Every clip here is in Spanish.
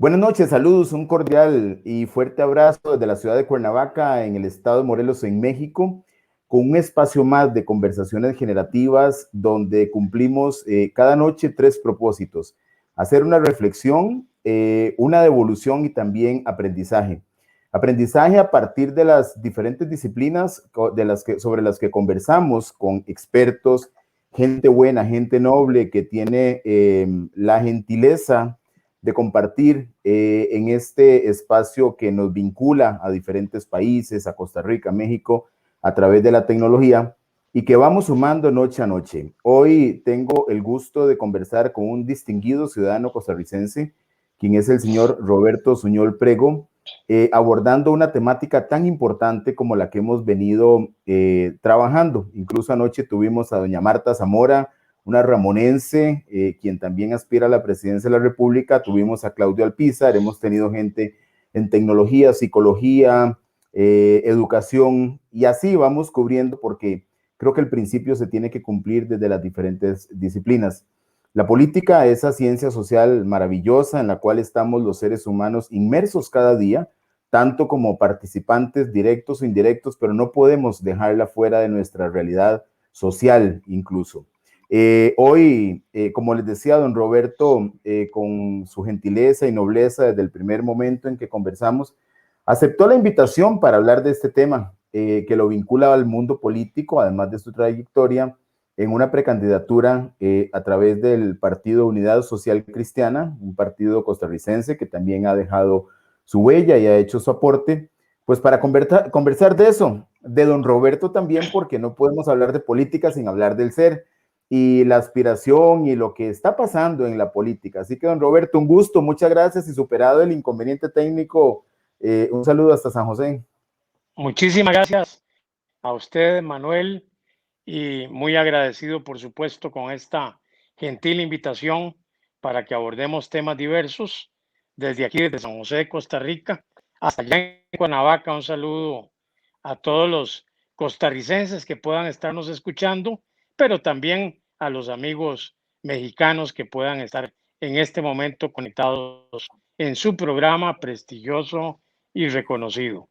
Buenas noches, saludos, un cordial y fuerte abrazo desde la ciudad de Cuernavaca, en el estado de Morelos, en México, con un espacio más de conversaciones generativas donde cumplimos cada noche tres propósitos: hacer una reflexión, una devolución y también aprendizaje. Aprendizaje a partir de las diferentes disciplinas sobre las que conversamos con expertos, gente buena, gente noble que tiene la gentileza de compartir en este espacio que nos vincula a diferentes países, a Costa Rica, México, a través de la tecnología, y que vamos sumando noche a noche. Hoy tengo el gusto de conversar con un distinguido ciudadano costarricense, quien es el señor Roberto Suñol Prego, abordando una temática tan importante como la que hemos venido trabajando. Incluso anoche tuvimos a doña Marta Zamora, una ramonense, quien también aspira a la presidencia de la República. Tuvimos a Claudio Alpizar, hemos tenido gente en tecnología, psicología, educación, y así vamos cubriendo, porque creo que el principio se tiene que cumplir desde las diferentes disciplinas. La política, esa ciencia social maravillosa en la cual estamos los seres humanos inmersos cada día, tanto como participantes directos o indirectos, pero no podemos dejarla fuera de nuestra realidad social incluso. Hoy, como les decía, don Roberto, con su gentileza y nobleza desde el primer momento en que conversamos, aceptó la invitación para hablar de este tema, que lo vincula al mundo político, además de su trayectoria en una precandidatura a través del Partido Unidad Social Cristiana, un partido costarricense que también ha dejado su huella y ha hecho su aporte, pues para conversar de eso, de don Roberto también, porque no podemos hablar de política sin hablar del ser y la aspiración y lo que está pasando en la política. Así que, don Roberto, un gusto, muchas gracias, y superado el inconveniente técnico, un saludo hasta San José. Muchísimas gracias a usted, Manuel, y muy agradecido, por supuesto, con esta gentil invitación para que abordemos temas diversos desde aquí, desde San José de Costa Rica, hasta allá en Cuernavaca. Un saludo a todos los costarricenses que puedan estarnos escuchando, pero también a los amigos mexicanos que puedan estar en este momento conectados en su programa prestigioso y reconocido.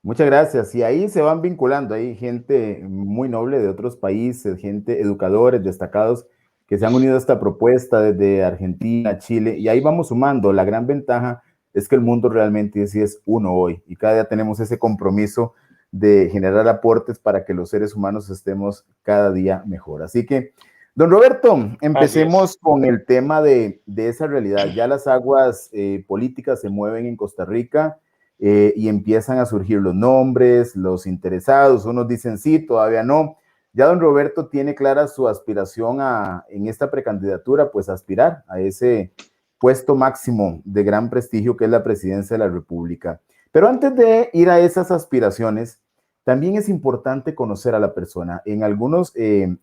Muchas gracias. Y ahí se van vinculando, hay gente muy noble de otros países, gente, educadores destacados que se han unido a esta propuesta desde Argentina, Chile, y ahí vamos sumando. La gran ventaja es que el mundo realmente sí es uno hoy, y cada día tenemos ese compromiso de generar aportes para que los seres humanos estemos cada día mejor. Así que, don Roberto, empecemos con el tema de esa realidad. Ya las aguas políticas se mueven en Costa Rica. Y empiezan a surgir los nombres, los interesados, unos dicen sí, todavía no. Ya don Roberto tiene clara su aspiración en esta precandidatura, pues aspirar a ese puesto máximo de gran prestigio que es la presidencia de la República. Pero antes de ir a esas aspiraciones, también es importante conocer a la persona. En algunos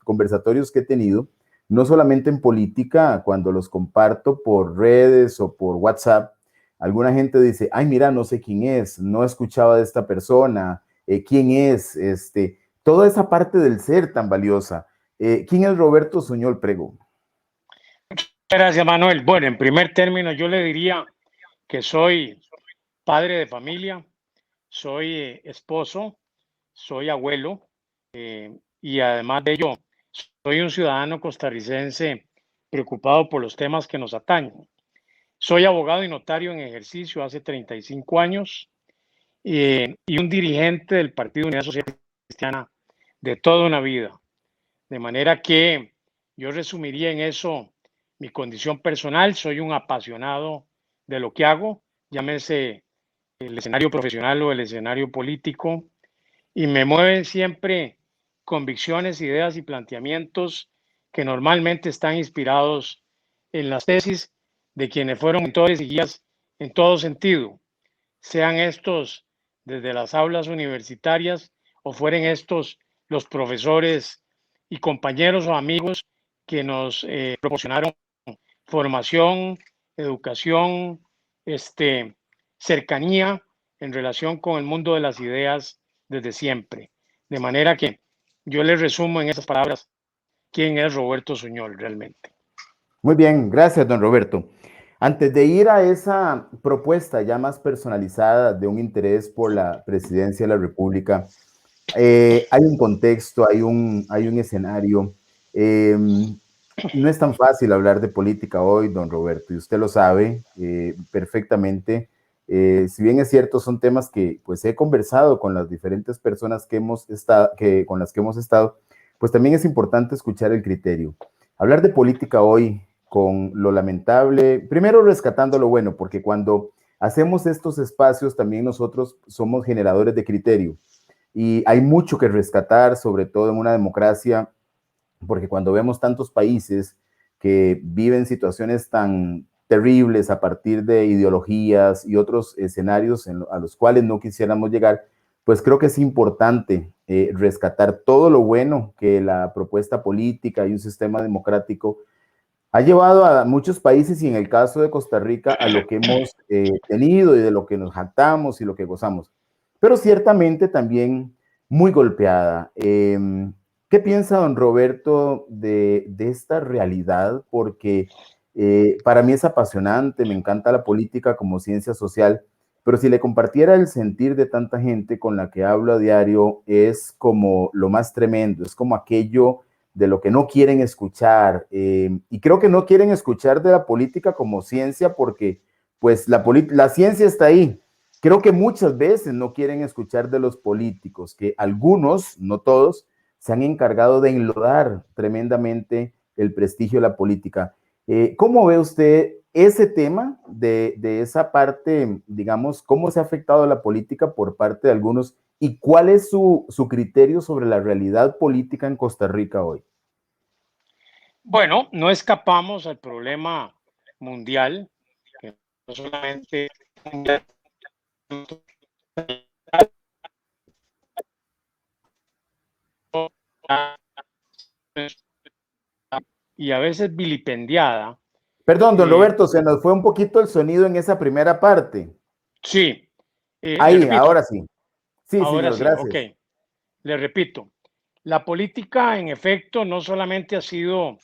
conversatorios que he tenido, no solamente en política, cuando los comparto por redes o por WhatsApp, alguna gente dice, ay, mira, no sé quién es, no escuchaba de esta persona, quién es, toda esa parte del ser tan valiosa. ¿Quién es Roberto Suñol Prego? Gracias, Manuel. Bueno, en primer término, yo le diría que soy padre de familia, soy esposo, soy abuelo, y además de ello, soy un ciudadano costarricense preocupado por los temas que nos atañen. Soy abogado y notario en ejercicio hace 35 años, y un dirigente del Partido Unidad Social Cristiana de toda una vida. De manera que yo resumiría en eso mi condición personal. Soy un apasionado de lo que hago, llámese el escenario profesional o el escenario político, y me mueven siempre convicciones, ideas y planteamientos que normalmente están inspirados en las tesis de quienes fueron mentores y guías en todo sentido, sean estos desde las aulas universitarias o fueren estos los profesores y compañeros o amigos que nos proporcionaron formación, educación, cercanía en relación con el mundo de las ideas desde siempre. De manera que yo les resumo en esas palabras quién es Roberto Suñol realmente. Muy bien, gracias, don Roberto. Antes de ir a esa propuesta ya más personalizada de un interés por la presidencia de la República, hay un contexto, hay un escenario. Eh, no es tan fácil hablar de política hoy, don Roberto, y usted lo sabe perfectamente. Si bien es cierto, son temas que pues he conversado con las diferentes personas que hemos estado, con las que hemos estado, pues también es importante escuchar el criterio. Hablar de política hoy con lo lamentable, primero rescatando lo bueno, porque cuando hacemos estos espacios también nosotros somos generadores de criterio y hay mucho que rescatar, sobre todo en una democracia, porque cuando vemos tantos países que viven situaciones tan terribles a partir de ideologías y otros escenarios a los cuales no quisiéramos llegar, pues creo que es importante rescatar todo lo bueno que la propuesta política y un sistema democrático ha llevado a muchos países y en el caso de Costa Rica a lo que hemos tenido y de lo que nos jactamos y lo que gozamos. Pero ciertamente también muy golpeada. ¿Qué piensa don Roberto de esta realidad? Porque para mí es apasionante, me encanta la política como ciencia social, pero si le compartiera el sentir de tanta gente con la que hablo a diario, es como lo más tremendo, es como aquello de lo que no quieren escuchar. Y creo que no quieren escuchar de la política como ciencia porque pues la ciencia está ahí. Creo que muchas veces no quieren escuchar de los políticos, que algunos, no todos, se han encargado de enlodar tremendamente el prestigio de la política. ¿Cómo ve usted ese tema de esa parte, digamos, cómo se ha afectado la política por parte de algunos y cuál es su criterio sobre la realidad política en Costa Rica hoy? Bueno, no escapamos al problema mundial, que no solamente mundial, y a veces vilipendiada. Perdón, don Eh, Roberto, se nos fue un poquito el sonido en esa primera parte. sí, le Ahí, repito, ahora sí. Sí, ahora señor, sí, ok, gracias. le repito, la política en efecto no solamente ha sido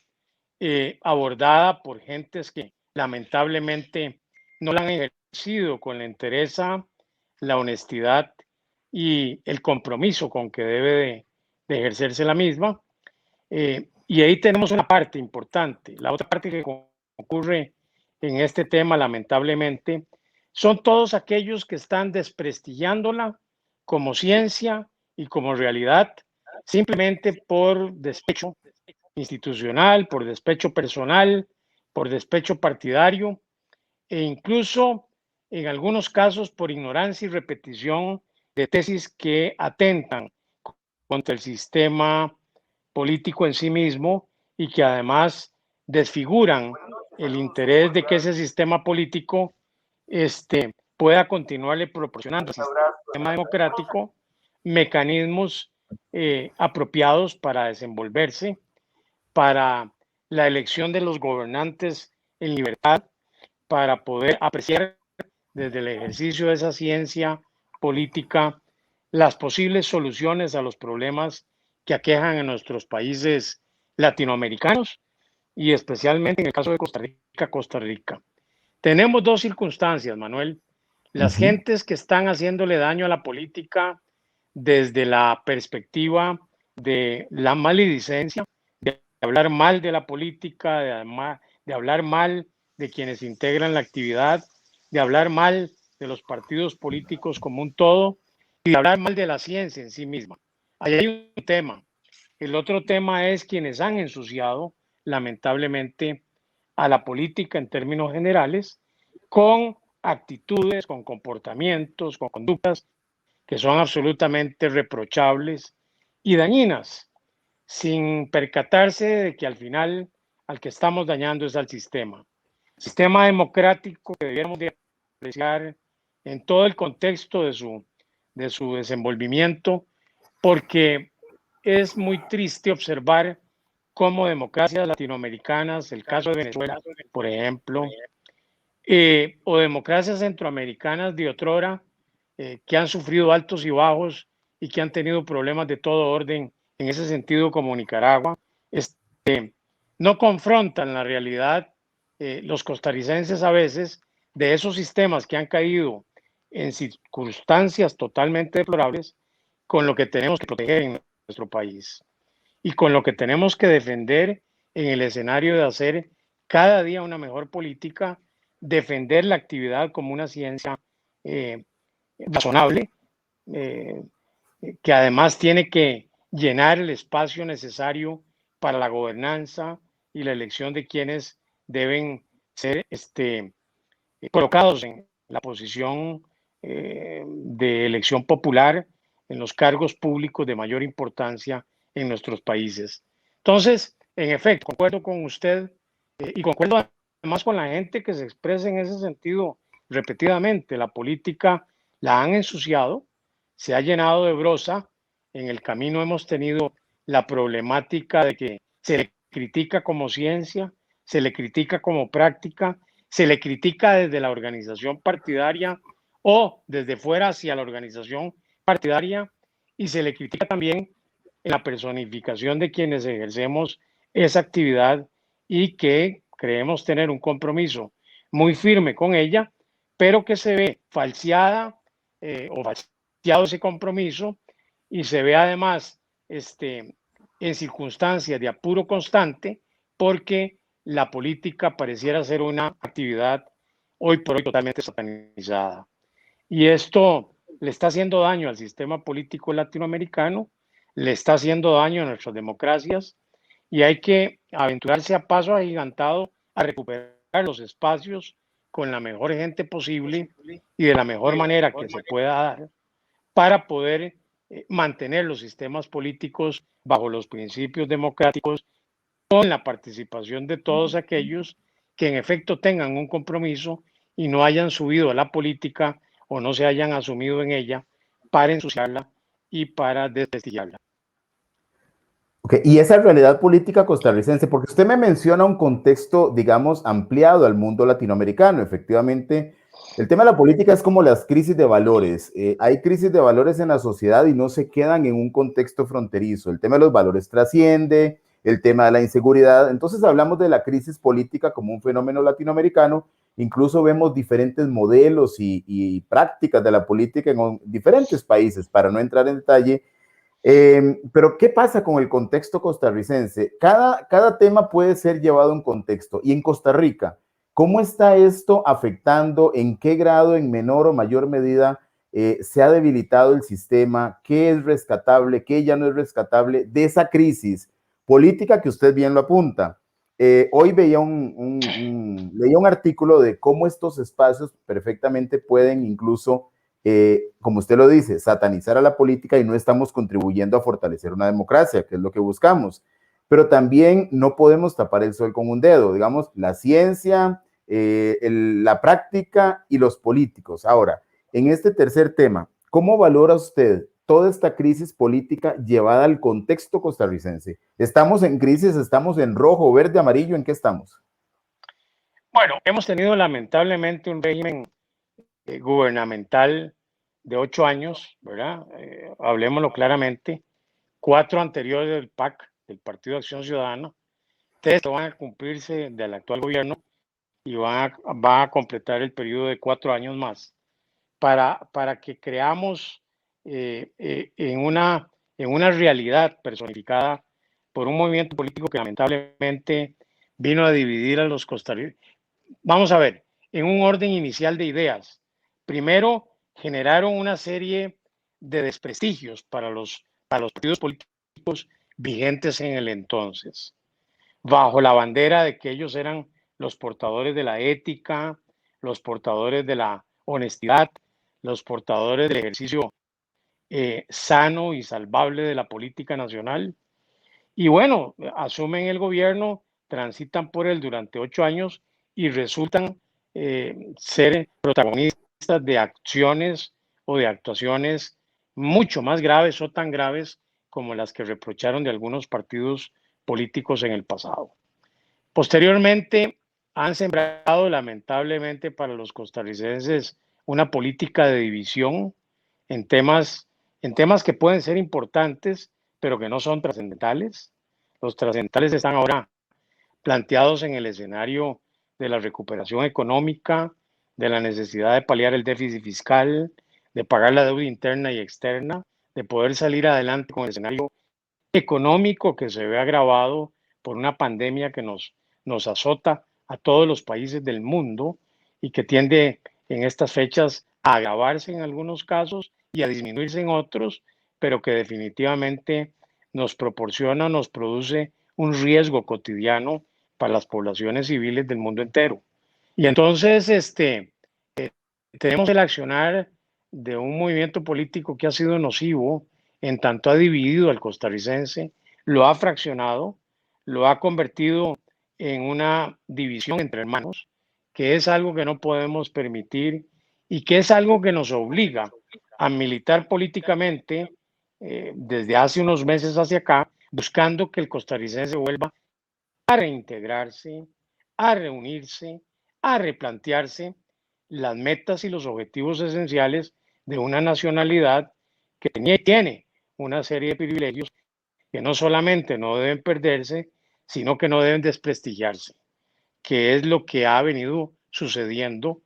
abordada por gentes que lamentablemente no la han ejercido con la entereza, la honestidad y el compromiso con que debe de ejercerse la misma. Y ahí tenemos una parte importante. La otra parte que ocurre en este tema, lamentablemente, son todos aquellos que están desprestigiándola como ciencia y como realidad, simplemente por despecho institucional, por despecho personal, por despecho partidario e incluso en algunos casos por ignorancia y repetición de tesis que atentan contra el sistema político en sí mismo y que además desfiguran el interés de que ese sistema político pueda continuarle proporcionando al sistema democrático mecanismos apropiados para desenvolverse, para la elección de los gobernantes en libertad, para poder apreciar desde el ejercicio de esa ciencia política las posibles soluciones a los problemas que aquejan en nuestros países latinoamericanos y especialmente en el caso de Costa Rica. Tenemos dos circunstancias, Manuel. Las Ujú. gentes que están haciéndole daño a la política desde la perspectiva de la maledicencia, de hablar mal de la política, de hablar mal de quienes integran la actividad, de hablar mal de los partidos políticos como un todo y de hablar mal de la ciencia en sí misma. Ahí hay un tema. El otro tema es quienes han ensuciado, lamentablemente, a la política en términos generales con actitudes, con comportamientos, con conductas que son absolutamente reprochables y dañinas, sin percatarse de que al final al que estamos dañando es al sistema. Sistema democrático que debiéramos de apreciar en todo el contexto de su desenvolvimiento, porque es muy triste observar cómo democracias latinoamericanas, el caso de Venezuela, por ejemplo, o democracias centroamericanas de otrora, que han sufrido altos y bajos y que han tenido problemas de todo orden en ese sentido como Nicaragua, no confrontan la realidad los costarricenses a veces de esos sistemas que han caído en circunstancias totalmente deplorables con lo que tenemos que proteger en nuestro país y con lo que tenemos que defender en el escenario de hacer cada día una mejor política, defender la actividad como una ciencia eh, razonable, eh, que además tiene que llenar el espacio necesario para la gobernanza y la elección de quienes deben ser colocados en la posición de elección popular en los cargos públicos de mayor importancia en nuestros países. Entonces, en efecto, concuerdo con usted y concuerdo además con la gente que se expresa en ese sentido repetidamente. La política la han ensuciado, se ha llenado de brosa. En el camino hemos tenido la problemática de que se le critica como ciencia, se le critica como práctica, se le critica desde la organización partidaria o desde fuera hacia la organización partidaria y se le critica también en la personificación de quienes ejercemos esa actividad y que creemos tener un compromiso muy firme con ella, pero que se ve falseada o falseado ese compromiso y se ve además en circunstancias de apuro constante porque la política pareciera ser una actividad hoy por hoy totalmente satanizada. Y esto le está haciendo daño al sistema político latinoamericano, le está haciendo daño a nuestras democracias y hay que aventurarse a paso agigantado a recuperar los espacios con la mejor gente posible y de la mejor manera que se pueda dar para poder mantener los sistemas políticos bajo los principios democráticos con la participación de todos aquellos que en efecto tengan un compromiso y no hayan subido a la política o no se hayan asumido en ella para ensuciarla y para desprestigiarla. Okay. Y esa realidad política costarricense, porque usted me menciona un contexto, digamos, ampliado al mundo latinoamericano. Efectivamente, el tema de la política es como las crisis de valores. Hay crisis de valores en la sociedad y no se quedan en un contexto fronterizo. El tema de los valores trasciende, el tema de la inseguridad. Entonces hablamos de la crisis política como un fenómeno latinoamericano. Incluso vemos diferentes modelos y prácticas de la política en diferentes países, para no entrar en detalle. Pero, ¿qué pasa con el contexto costarricense? Cada tema puede ser llevado a un contexto. Y en Costa Rica, ¿cómo está esto afectando? ¿En qué grado, en menor o mayor medida, se ha debilitado el sistema? ¿Qué es rescatable? ¿Qué ya no es rescatable de esa crisis política que usted bien lo apunta? Hoy leía un artículo de cómo estos espacios perfectamente pueden incluso como usted lo dice, satanizar a la política y no estamos contribuyendo a fortalecer una democracia, que es lo que buscamos. Pero también no podemos tapar el sol con un dedo, digamos, la ciencia, la práctica y los políticos. Ahora, en este tercer tema, ¿cómo valora usted toda esta crisis política llevada al contexto costarricense? ¿Estamos en crisis? ¿Estamos en rojo, verde, amarillo? ¿En qué estamos? Bueno, hemos tenido lamentablemente un régimen gubernamental de 8 años, ¿verdad? Hablemoslo claramente, 4 anteriores del PAC, del Partido de Acción Ciudadana, 3 van a cumplirse del actual gobierno y va a completar el periodo de 4 años más para que creamos en una realidad personificada por un movimiento político que lamentablemente vino a dividir a los costarricenses. Vamos a ver, en un orden inicial de ideas. Primero, generaron una serie de desprestigios para los partidos políticos vigentes en el entonces, bajo la bandera de que ellos eran los portadores de la ética, los portadores de la honestidad, los portadores del ejercicio sano y salvable de la política nacional. Y bueno, asumen el gobierno, transitan por él durante 8 años y resultan ser protagonistas de acciones o de actuaciones mucho más graves o tan graves como las que reprocharon de algunos partidos políticos en el pasado. Posteriormente, han sembrado lamentablemente para los costarricenses una política de división en temas, en temas que pueden ser importantes, pero que no son trascendentales. Los trascendentales están ahora planteados en el escenario de la recuperación económica, de la necesidad de paliar el déficit fiscal, de pagar la deuda interna y externa, de poder salir adelante con el escenario económico que se ve agravado por una pandemia que nos azota a todos los países del mundo y que tiende en estas fechas a agravarse en algunos casos y a disminuirse en otros, pero que definitivamente nos proporciona, nos produce un riesgo cotidiano para las poblaciones civiles del mundo entero. Y entonces, tenemos el accionar de un movimiento político que ha sido nocivo en tanto ha dividido al costarricense, lo ha fraccionado, lo ha convertido en una división entre hermanos, que es algo que no podemos permitir y que es algo que nos obliga a militar políticamente desde hace unos meses hacia acá, buscando que el costarricense vuelva a reintegrarse, a reunirse, a replantearse las metas y los objetivos esenciales de una nacionalidad que tenía y tiene una serie de privilegios que no solamente no deben perderse, sino que no deben desprestigiarse, que es lo que ha venido sucediendo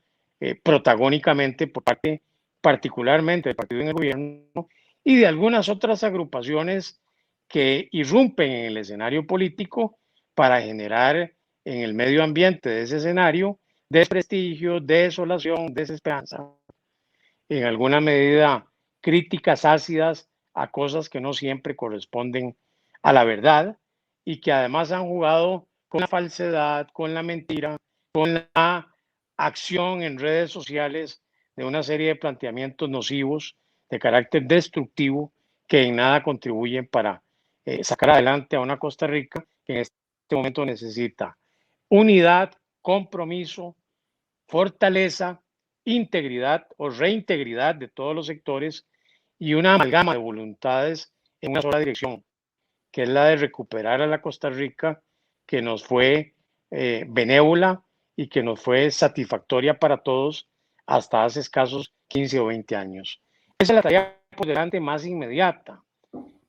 protagónicamente por parte particularmente del partido en el gobierno y de algunas otras agrupaciones que irrumpen en el escenario político para generar en el medio ambiente de ese escenario desprestigio, desolación, desesperanza, en alguna medida críticas ácidas a cosas que no siempre corresponden a la verdad y que además han jugado con la falsedad, con la mentira, con la acción en redes sociales de una serie de planteamientos nocivos de carácter destructivo que en nada contribuyen para sacar adelante a una Costa Rica que en este momento necesita unidad, compromiso, fortaleza, integridad o reintegridad de todos los sectores y una amalgama de voluntades en una sola dirección, que es la de recuperar a la Costa Rica que nos fue benévola y que nos fue satisfactoria para todos hasta hace escasos 15 o 20 años. Esa es la tarea por delante más inmediata,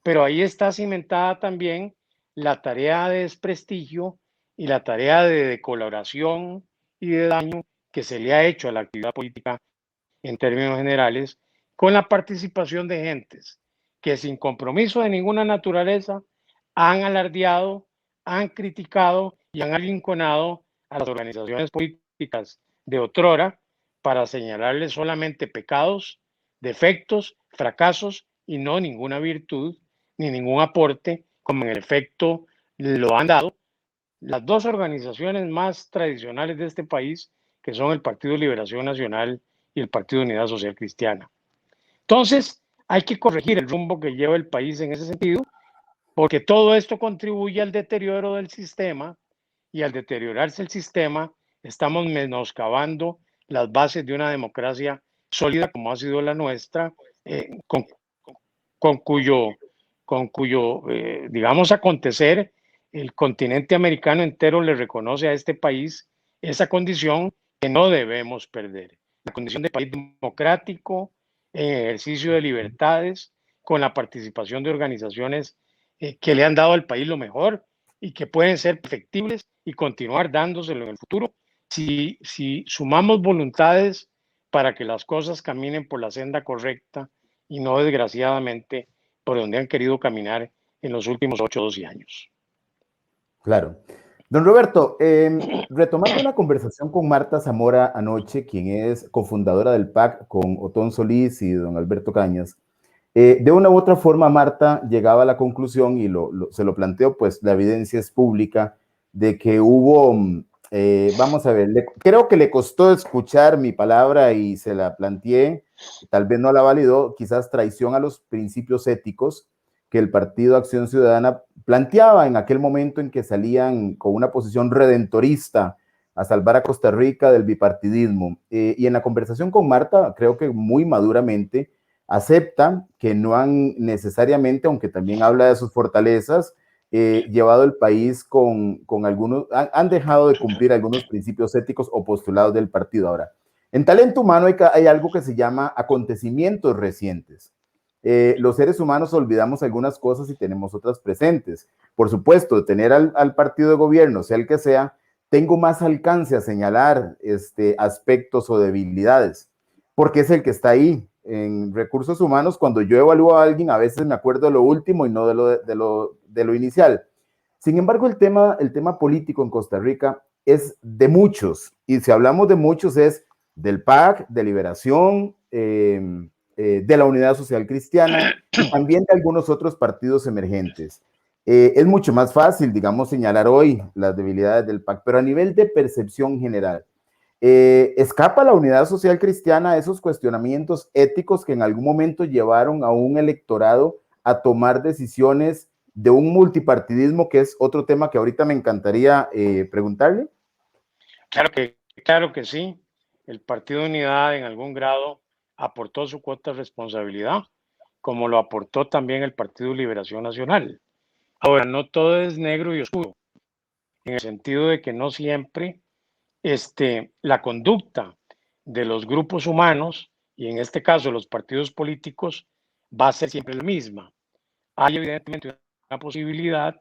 pero ahí está cimentada también la tarea de desprestigio y la tarea de decoloración y de daño que se le ha hecho a la actividad política en términos generales, con la participación de gentes que sin compromiso de ninguna naturaleza han alardeado, han criticado y han arrinconado a las organizaciones políticas de otrora para señalarles solamente pecados, defectos, fracasos y no ninguna virtud ni ningún aporte, como en efecto lo han dado las dos organizaciones más tradicionales de este país, que son el Partido Liberación Nacional y el Partido Unidad Social Cristiana. Entonces, hay que corregir el rumbo que lleva el país en ese sentido, porque todo esto contribuye al deterioro del sistema y al deteriorarse el sistema, estamos menoscabando las bases de una democracia sólida como ha sido la nuestra, con cuyo digamos, acontecer, el continente americano entero le reconoce a este país esa condición que no debemos perder. La condición de país democrático, en ejercicio de libertades, con la participación de organizaciones que le han dado al país lo mejor y que pueden ser perfectibles y continuar dándoselo en el futuro si sumamos voluntades para que las cosas caminen por la senda correcta y no desgraciadamente por donde han querido caminar en los últimos 8 o 12 años. Claro. Don Roberto, retomando la conversación con Marta Zamora anoche, quien es cofundadora del PAC con Otón Solís y don Alberto Cañas, de una u otra forma Marta llegaba a la conclusión, y se lo planteo, pues la evidencia es pública, de que hubo, vamos a ver, creo que le costó escuchar mi palabra y se la planteé, tal vez no la validó, quizás traición a los principios éticos que el Partido Acción Ciudadana planteaba en aquel momento en que salían con una posición redentorista a salvar a Costa Rica del bipartidismo. Y en la conversación con Marta, creo que muy maduramente acepta que no han necesariamente, aunque también habla de sus fortalezas, llevado el país con algunos, han dejado de cumplir algunos principios éticos o postulados del partido. Ahora, en talento humano hay algo que se llama acontecimientos recientes. Los seres humanos olvidamos algunas cosas y tenemos otras presentes. Por supuesto, tener al partido de gobierno, sea el que sea, tengo más alcance a señalar aspectos o debilidades, porque es el que está ahí. En recursos humanos, cuando yo evalúo a alguien, a veces me acuerdo de lo último y no de lo inicial. Sin embargo, el tema político en Costa Rica es de muchos, y si hablamos de muchos es del PAC, de Liberación, de la Unidad Social Cristiana y también de algunos otros partidos emergentes. Es mucho más fácil, digamos, señalar hoy las debilidades del PAC, pero a nivel de percepción general, escapa la Unidad Social Cristiana a esos cuestionamientos éticos que en algún momento llevaron a un electorado a tomar decisiones de un multipartidismo, que es otro tema que ahorita me encantaría preguntarle. Claro que sí. El Partido de Unidad en algún grado aportó su cuota de responsabilidad, como lo aportó también el Partido de Liberación Nacional. Ahora, no todo es negro y oscuro, en el sentido de que no siempre la conducta de los grupos humanos, y en este caso los partidos políticos, va a ser siempre la misma. Hay evidentemente una posibilidad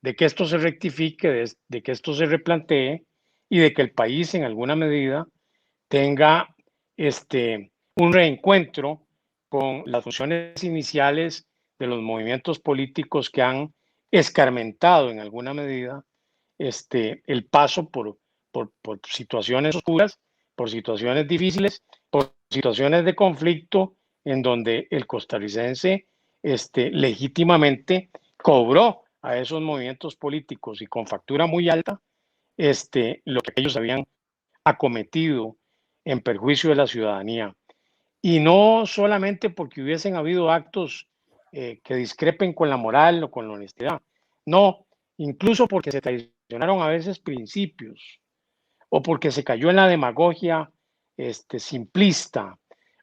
de que esto se rectifique, de que esto se replantee y de que el país en alguna medida tenga un reencuentro con las funciones iniciales de los movimientos políticos que han escarmentado en alguna medida el paso por situaciones oscuras, por situaciones difíciles, por situaciones de conflicto en donde el costarricense legítimamente cobró a esos movimientos políticos y con factura muy alta lo que ellos habían acometido en perjuicio de la ciudadanía. Y no solamente porque hubiesen habido actos que discrepen con la moral o con la honestidad, no, incluso porque se traicionaron a veces principios o porque se cayó en la demagogia simplista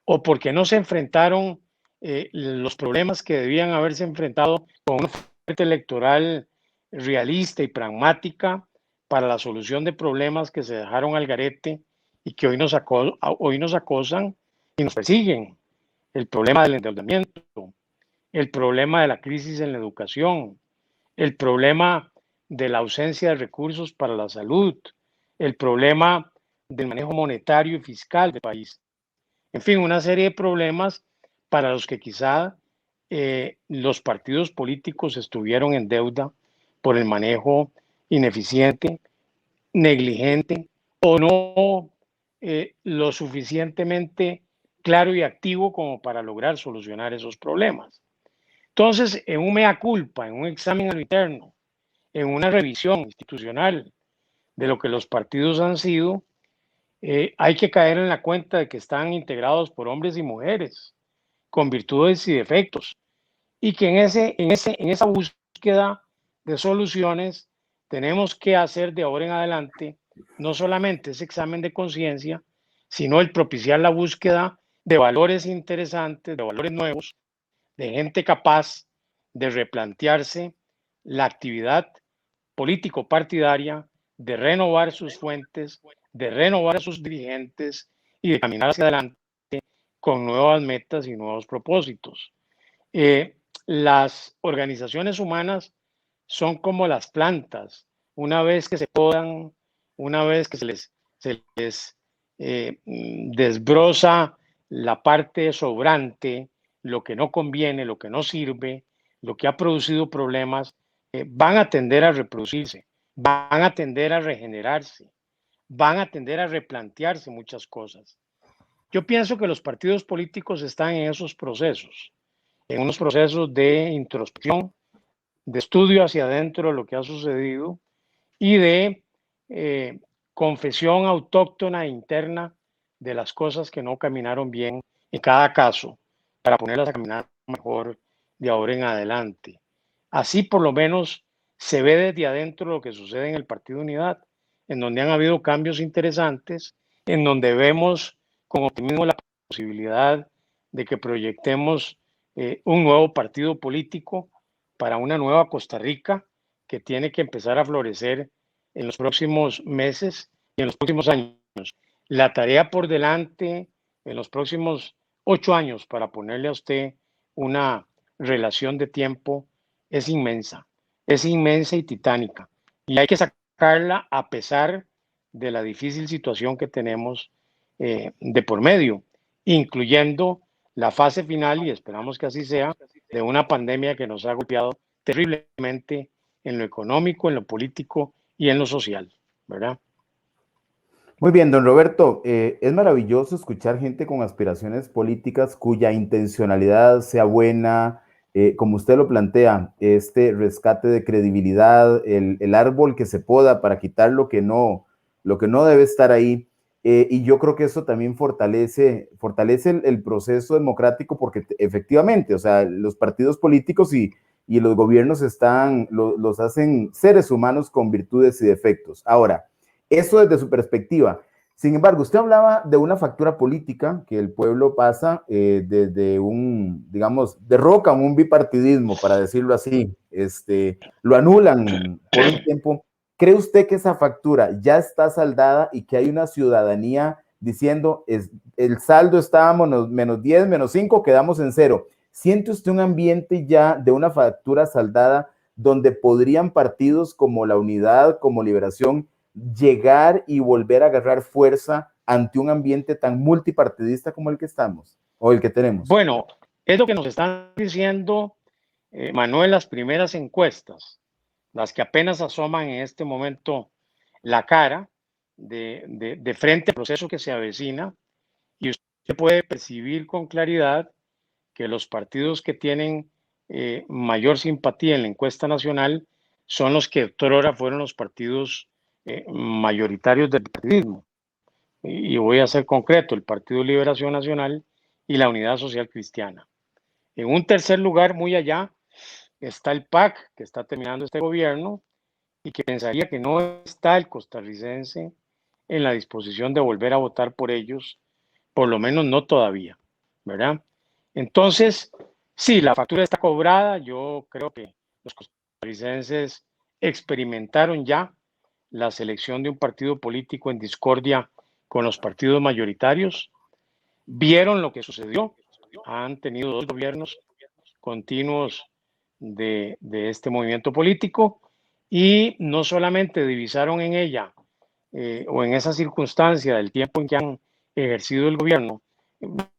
o porque no se enfrentaron los problemas que debían haberse enfrentado con una oferta electoral realista y pragmática para la solución de problemas que se dejaron al garete y que hoy nos acosan y nos persiguen. El problema del endeudamiento, el problema de la crisis en la educación, el problema de la ausencia de recursos para la salud, el problema del manejo monetario y fiscal del país. En fin, una serie de problemas para los que quizá los partidos políticos estuvieron en deuda por el manejo ineficiente, negligente o no lo suficientemente claro y activo como para lograr solucionar esos problemas. Entonces, en un mea culpa, en un examen a lo interno, en una revisión institucional de lo que los partidos han sido, hay que caer en la cuenta de que están integrados por hombres y mujeres con virtudes y defectos y que en esa búsqueda de soluciones tenemos que hacer de ahora en adelante no solamente ese examen de conciencia, sino el propiciar la búsqueda de valores interesantes, de valores nuevos, de gente capaz de replantearse la actividad político-partidaria, de renovar sus fuentes, de renovar a sus dirigentes y de caminar hacia adelante con nuevas metas y nuevos propósitos. Las organizaciones humanas son como las plantas. Una vez que se podan, una vez que se les desbroza la parte sobrante, lo que no conviene, lo que no sirve, lo que ha producido problemas, van a tender a reproducirse, van a tender a regenerarse, van a tender a replantearse muchas cosas. Yo pienso que los partidos políticos están en esos procesos, en unos procesos de introspección, de estudio hacia adentro de lo que ha sucedido y de confesión autóctona e interna de las cosas que no caminaron bien en cada caso, para ponerlas a caminar mejor de ahora en adelante. Así por lo menos se ve desde adentro lo que sucede en el Partido Unidad, en donde han habido cambios interesantes, en donde vemos con optimismo la posibilidad de que proyectemos un nuevo partido político para una nueva Costa Rica que tiene que empezar a florecer en los próximos meses y en los próximos años. La tarea por delante en los próximos 8 años, para ponerle a usted una relación de tiempo, es inmensa y titánica. Y hay que sacar Carla, a pesar de la difícil situación que tenemos de por medio, incluyendo la fase final, y esperamos que así sea, de una pandemia que nos ha golpeado terriblemente en lo económico, en lo político y en lo social, ¿verdad? Muy bien, don Roberto, es maravilloso escuchar gente con aspiraciones políticas cuya intencionalidad sea buena, como usted lo plantea, este rescate de credibilidad, el árbol que se poda para quitar lo que no debe estar ahí. Y yo creo que eso también fortalece el proceso democrático porque efectivamente, o sea, los partidos políticos y los gobiernos los hacen seres humanos con virtudes y defectos. Ahora, eso desde su perspectiva. Sin embargo, usted hablaba de una factura política que el pueblo pasa desde digamos, derrocan un bipartidismo, para decirlo así, lo anulan por un tiempo. ¿Cree usted que esa factura ya está saldada y que hay una ciudadanía diciendo el saldo estábamos menos 10, menos 5, quedamos en cero? ¿Siente usted un ambiente ya de una factura saldada donde podrían partidos como la Unidad, como Liberación, llegar y volver a agarrar fuerza ante un ambiente tan multipartidista como el que estamos o el que tenemos? Bueno, es lo que nos están diciendo, Manuel, las primeras encuestas, las que apenas asoman en este momento la cara de frente al proceso que se avecina, y usted puede percibir con claridad que los partidos que tienen mayor simpatía en la encuesta nacional son los que otrora fueron los partidos mayoritarios del partidismo. Y voy a ser concreto, el Partido Liberación Nacional y la Unidad Social Cristiana. En un tercer lugar, muy allá, está el PAC, que está terminando este gobierno y que pensaría que no está el costarricense en la disposición de volver a votar por ellos, por lo menos no todavía, ¿verdad? Entonces, sí, la factura está cobrada. Yo creo que los costarricenses experimentaron ya la selección de un partido político en discordia con los partidos mayoritarios, vieron lo que sucedió, han tenido 2 gobiernos continuos de este movimiento político y no solamente divisaron en ella o en esa circunstancia del tiempo en que han ejercido el gobierno,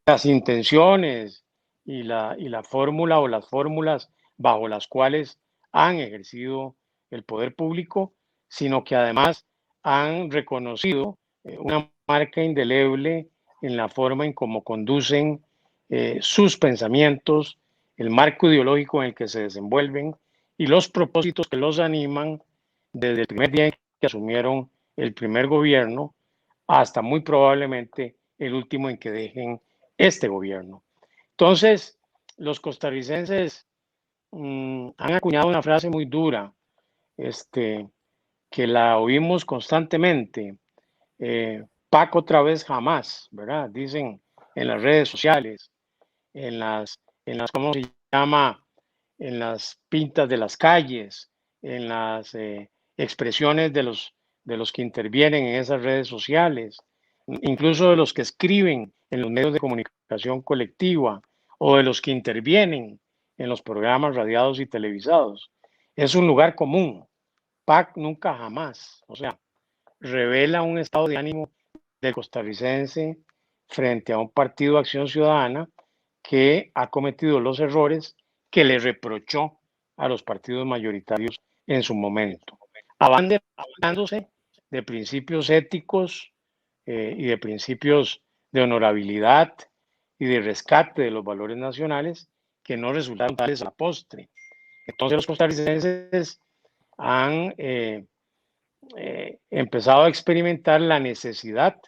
las intenciones y la fórmula o las fórmulas bajo las cuales han ejercido el poder público, sino que además han reconocido una marca indeleble en la forma en cómo conducen sus pensamientos, el marco ideológico en el que se desenvuelven y los propósitos que los animan desde el primer día en que asumieron el primer gobierno hasta muy probablemente el último en que dejen este gobierno. Entonces, los costarricenses han acuñado una frase muy dura, que la oímos constantemente, PAC otra vez jamás, ¿verdad? Dicen en las redes sociales, ¿cómo se llama? En las pintas de las calles, en las expresiones de los que intervienen en esas redes sociales, incluso de los que escriben en los medios de comunicación colectiva o de los que intervienen en los programas radiados y televisados. Es un lugar común. PAC nunca jamás. O sea, revela un estado de ánimo del costarricense frente a un partido de Acción Ciudadana que ha cometido los errores que le reprochó a los partidos mayoritarios en su momento, abandonándose de principios éticos y de principios de honorabilidad y de rescate de los valores nacionales que no resultaron tales a la postre. Entonces los costarricenses han empezado a experimentar la necesidad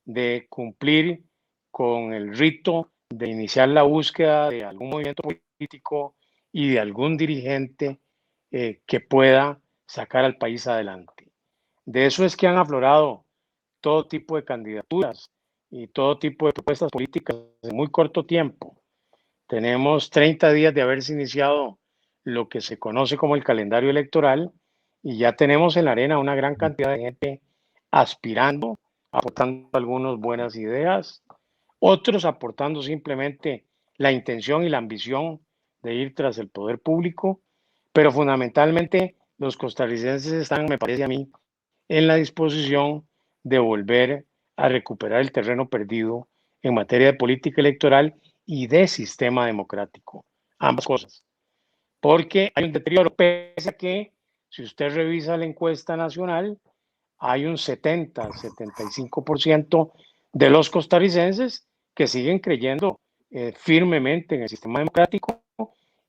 de cumplir con el rito de iniciar la búsqueda de algún movimiento político y de algún dirigente que pueda sacar al país adelante. De eso es que han aflorado todo tipo de candidaturas y todo tipo de propuestas políticas en muy corto tiempo. Tenemos 30 días de haberse iniciado lo que se conoce como el calendario electoral y ya tenemos en la arena una gran cantidad de gente aspirando, aportando algunas buenas ideas, otros aportando simplemente la intención y la ambición de ir tras el poder público, pero fundamentalmente los costarricenses están, me parece a mí, en la disposición de volver a recuperar el terreno perdido en materia de política electoral y de sistema democrático. Ambas cosas. Porque hay un deterioro, pese a que si usted revisa la encuesta nacional, hay un 70-75% de los costarricenses que siguen creyendo firmemente en el sistema democrático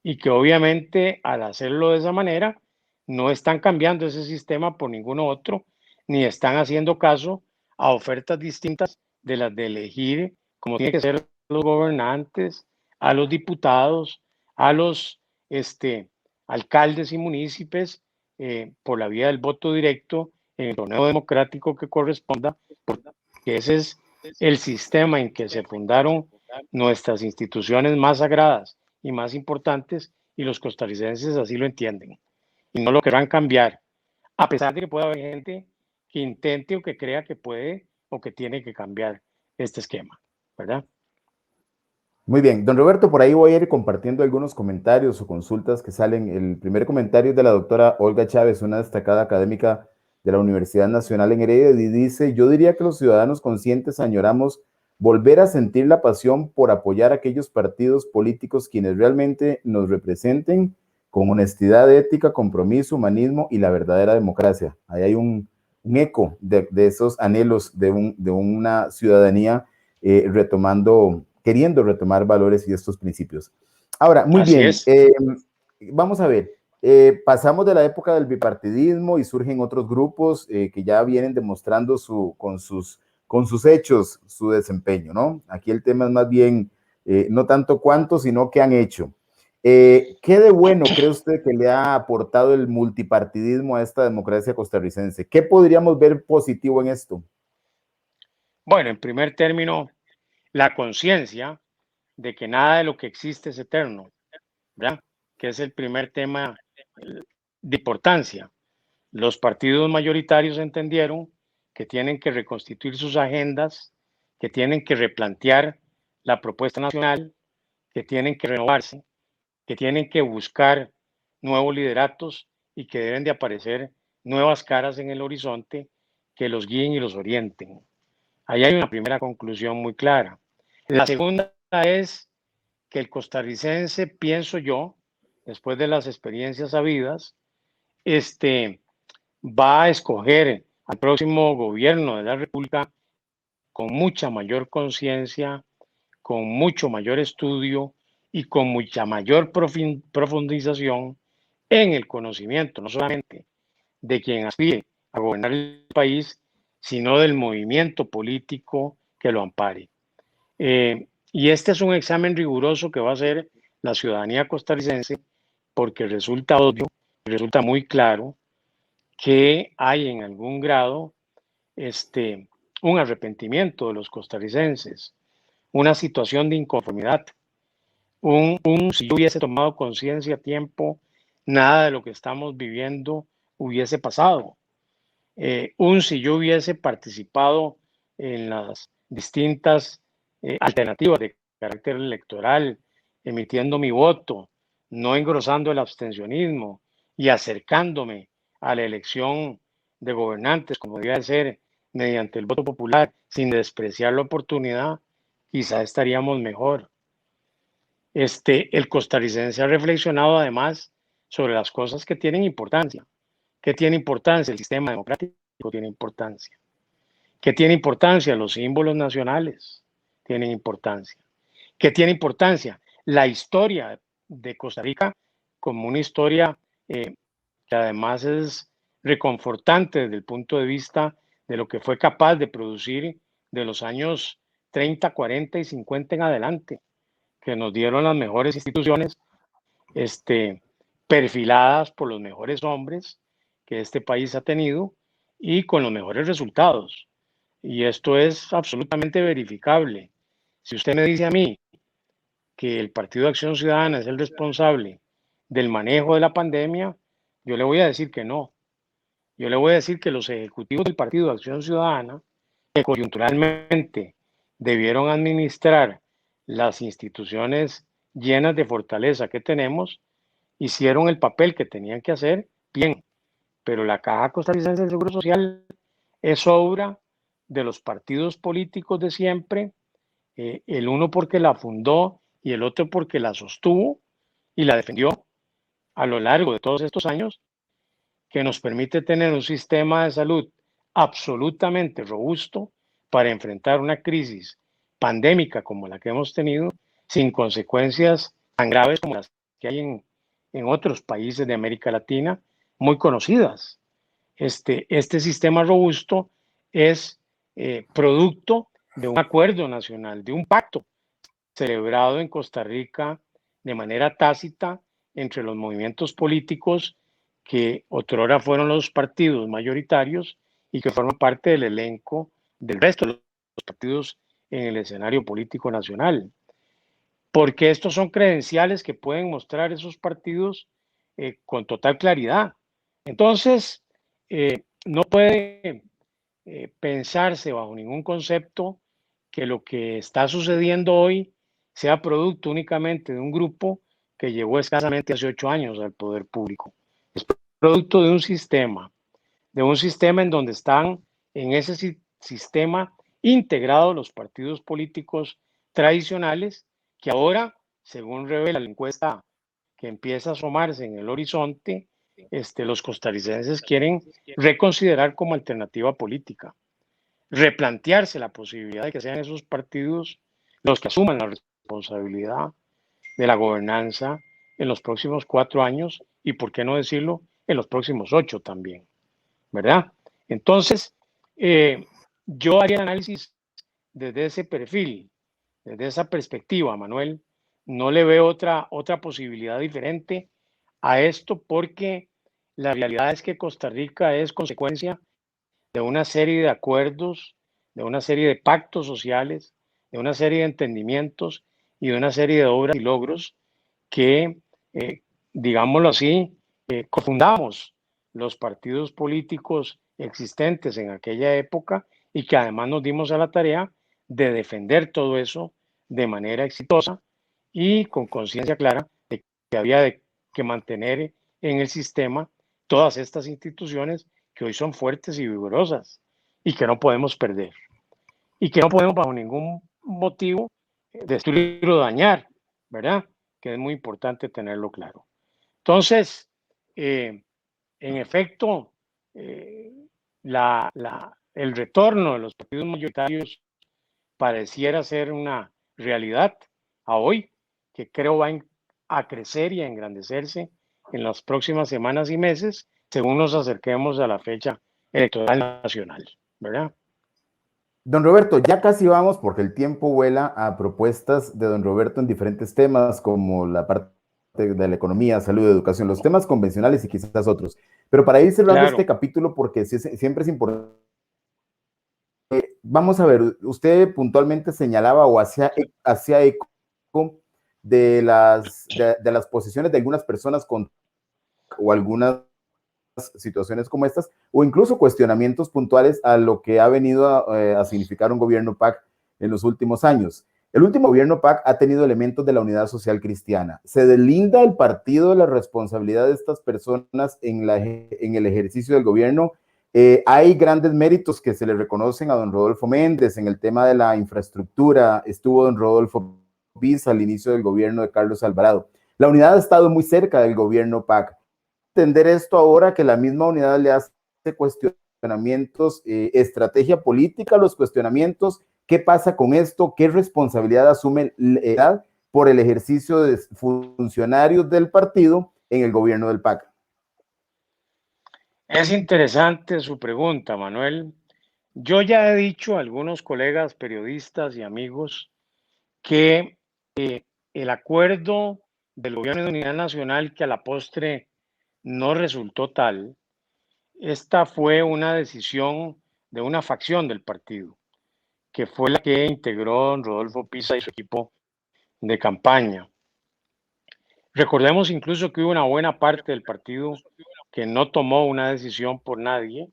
y que obviamente al hacerlo de esa manera no están cambiando ese sistema por ninguno otro, ni están haciendo caso a ofertas distintas de las de elegir como tienen que ser los gobernantes, a los diputados, a los alcaldes y municipios por la vía del voto directo en el torneo democrático que corresponda, porque ese es el sistema en que se fundaron nuestras instituciones más sagradas y más importantes, y los costarricenses así lo entienden y no lo querrán cambiar, a pesar de que pueda haber gente que intente o que crea que puede o que tiene que cambiar este esquema, ¿verdad? Muy bien, don Roberto, por ahí voy a ir compartiendo algunos comentarios o consultas que salen. El primer comentario es de la doctora Olga Chávez, una destacada académica de la Universidad Nacional en Heredia, y dice: yo diría que los ciudadanos conscientes añoramos volver a sentir la pasión por apoyar a aquellos partidos políticos quienes realmente nos representen con honestidad, ética, compromiso, humanismo y la verdadera democracia. Ahí hay un eco de esos anhelos de una ciudadanía retomando, queriendo retomar valores y estos principios. Ahora, muy Así bien, es. vamos a ver, pasamos de la época del bipartidismo y surgen otros grupos que ya vienen demostrando con sus hechos su desempeño, ¿no? Aquí el tema es más bien, no tanto cuánto, sino qué han hecho. ¿Qué de bueno cree usted que le ha aportado el multipartidismo a esta democracia costarricense? ¿Qué podríamos ver positivo en esto? Bueno, en primer término, la conciencia de que nada de lo que existe es eterno, ¿verdad? Que es el primer tema de importancia. Los partidos mayoritarios entendieron que tienen que reconstituir sus agendas, que tienen que replantear la propuesta nacional, que tienen que renovarse, que tienen que buscar nuevos lideratos y que deben de aparecer nuevas caras en el horizonte que los guíen y los orienten. Ahí hay una primera conclusión muy clara. La segunda es que el costarricense, pienso yo, después de las experiencias habidas, va a escoger al próximo gobierno de la República con mucha mayor conciencia, con mucho mayor estudio y con mucha mayor profundización en el conocimiento, no solamente de quien aspire a gobernar el país, sino del movimiento político que lo ampare. Y este es un examen riguroso que va a hacer la ciudadanía costarricense porque resulta obvio, resulta muy claro que hay en algún grado un arrepentimiento de los costarricenses, una situación de inconformidad, si yo hubiese tomado conciencia a tiempo, nada de lo que estamos viviendo hubiese pasado. Si yo hubiese participado en las distintas alternativas de carácter electoral, emitiendo mi voto, no engrosando el abstencionismo y acercándome a la elección de gobernantes como debía ser mediante el voto popular, sin despreciar la oportunidad, quizá estaríamos mejor. El costarricense ha reflexionado además sobre las cosas que tienen importancia. ¿Qué tiene importancia? El sistema democrático tiene importancia. ¿Qué tiene importancia? Los símbolos nacionales tienen importancia. ¿Qué tiene importancia? La historia de Costa Rica como una historia que además es reconfortante desde el punto de vista de lo que fue capaz de producir de los años 30, 40 y 50 en adelante, que nos dieron las mejores instituciones perfiladas por los mejores hombres que este país ha tenido y con los mejores resultados. Y esto es absolutamente verificable. Si usted me dice a mí que el Partido de Acción Ciudadana es el responsable del manejo de la pandemia, yo le voy a decir que no. Yo le voy a decir que los ejecutivos del Partido de Acción Ciudadana, que coyunturalmente debieron administrar las instituciones llenas de fortaleza que tenemos, hicieron el papel que tenían que hacer bien, pero la Caja Costarricense del Seguro Social es obra de los partidos políticos de siempre, el uno porque la fundó y el otro porque la sostuvo y la defendió a lo largo de todos estos años, que nos permite tener un sistema de salud absolutamente robusto para enfrentar una crisis pandémica como la que hemos tenido, sin consecuencias tan graves como las que hay en otros países de América Latina, muy conocidas. Este sistema robusto es producto de un acuerdo nacional, de un pacto celebrado en Costa Rica de manera tácita entre los movimientos políticos que otrora fueron los partidos mayoritarios y que forman parte del elenco del resto de los partidos en el escenario político nacional. Porque estos son credenciales que pueden mostrar esos partidos con total claridad. Entonces, no puede pensarse bajo ningún concepto que lo que está sucediendo hoy sea producto únicamente de un grupo que llegó escasamente hace 8 años al poder público. Es producto de un sistema en donde están en ese sistema integrados los partidos políticos tradicionales que ahora, según revela la encuesta que empieza a asomarse en el horizonte, los costarricenses quieren reconsiderar como alternativa política, replantearse la posibilidad de que sean esos partidos los que asuman la responsabilidad de la gobernanza en los próximos 4 años y, por qué no decirlo, en los próximos 8 también, ¿verdad? Entonces, yo haría el análisis desde ese perfil, desde esa perspectiva, Manuel. No le veo otra posibilidad diferente a esto porque la realidad es que Costa Rica es consecuencia de una serie de acuerdos, de una serie de pactos sociales, de una serie de entendimientos y de una serie de obras y logros que, digámoslo así, cofundamos los partidos políticos existentes en aquella época y que además nos dimos a la tarea de defender todo eso de manera exitosa y con conciencia clara de que había que mantener en el sistema todas estas instituciones que hoy son fuertes y vigorosas y que no podemos perder y que no podemos bajo ningún motivo destruir o dañar, ¿verdad? Que es muy importante tenerlo claro. Entonces, en efecto, eh, el retorno de los partidos mayoritarios pareciera ser una realidad a hoy, que creo va a crecer y a engrandecerse en las próximas semanas y meses, según nos acerquemos a la fecha electoral nacional, ¿verdad? Don Roberto, ya casi vamos porque el tiempo vuela a propuestas de don Roberto en diferentes temas como la parte de la economía, salud, educación, los temas convencionales y quizás otros. Pero para ir cerrando Claro. este capítulo, porque siempre es importante, vamos a ver, usted puntualmente señalaba o hacía eco de las posiciones de algunas personas o algunas situaciones como estas, o incluso cuestionamientos puntuales a lo que ha venido a significar un gobierno PAC en los últimos años. El último gobierno PAC ha tenido elementos de la unidad social cristiana. Se deslinda el partido de la responsabilidad de estas personas en el ejercicio del gobierno. Hay grandes méritos que se le reconocen a don Rodolfo Méndez en el tema de la infraestructura. Estuvo don Rodolfo Piz al inicio del gobierno de Carlos Alvarado. La unidad ha estado muy cerca del gobierno PAC. Entender esto ahora que la misma unidad le hace cuestionamientos, estrategia política, los cuestionamientos, ¿qué pasa con esto? ¿Qué responsabilidad asume la edad por el ejercicio de funcionarios del partido en el gobierno del PAC? Es interesante su pregunta, Manuel. Yo ya he dicho a algunos colegas periodistas y amigos que el acuerdo del gobierno de unidad nacional, que a la postre no resultó tal, esta fue una decisión de una facción del partido, que fue la que integró don Rodolfo Pisa y su equipo de campaña. Recordemos incluso que hubo una buena parte del partido que no tomó una decisión por nadie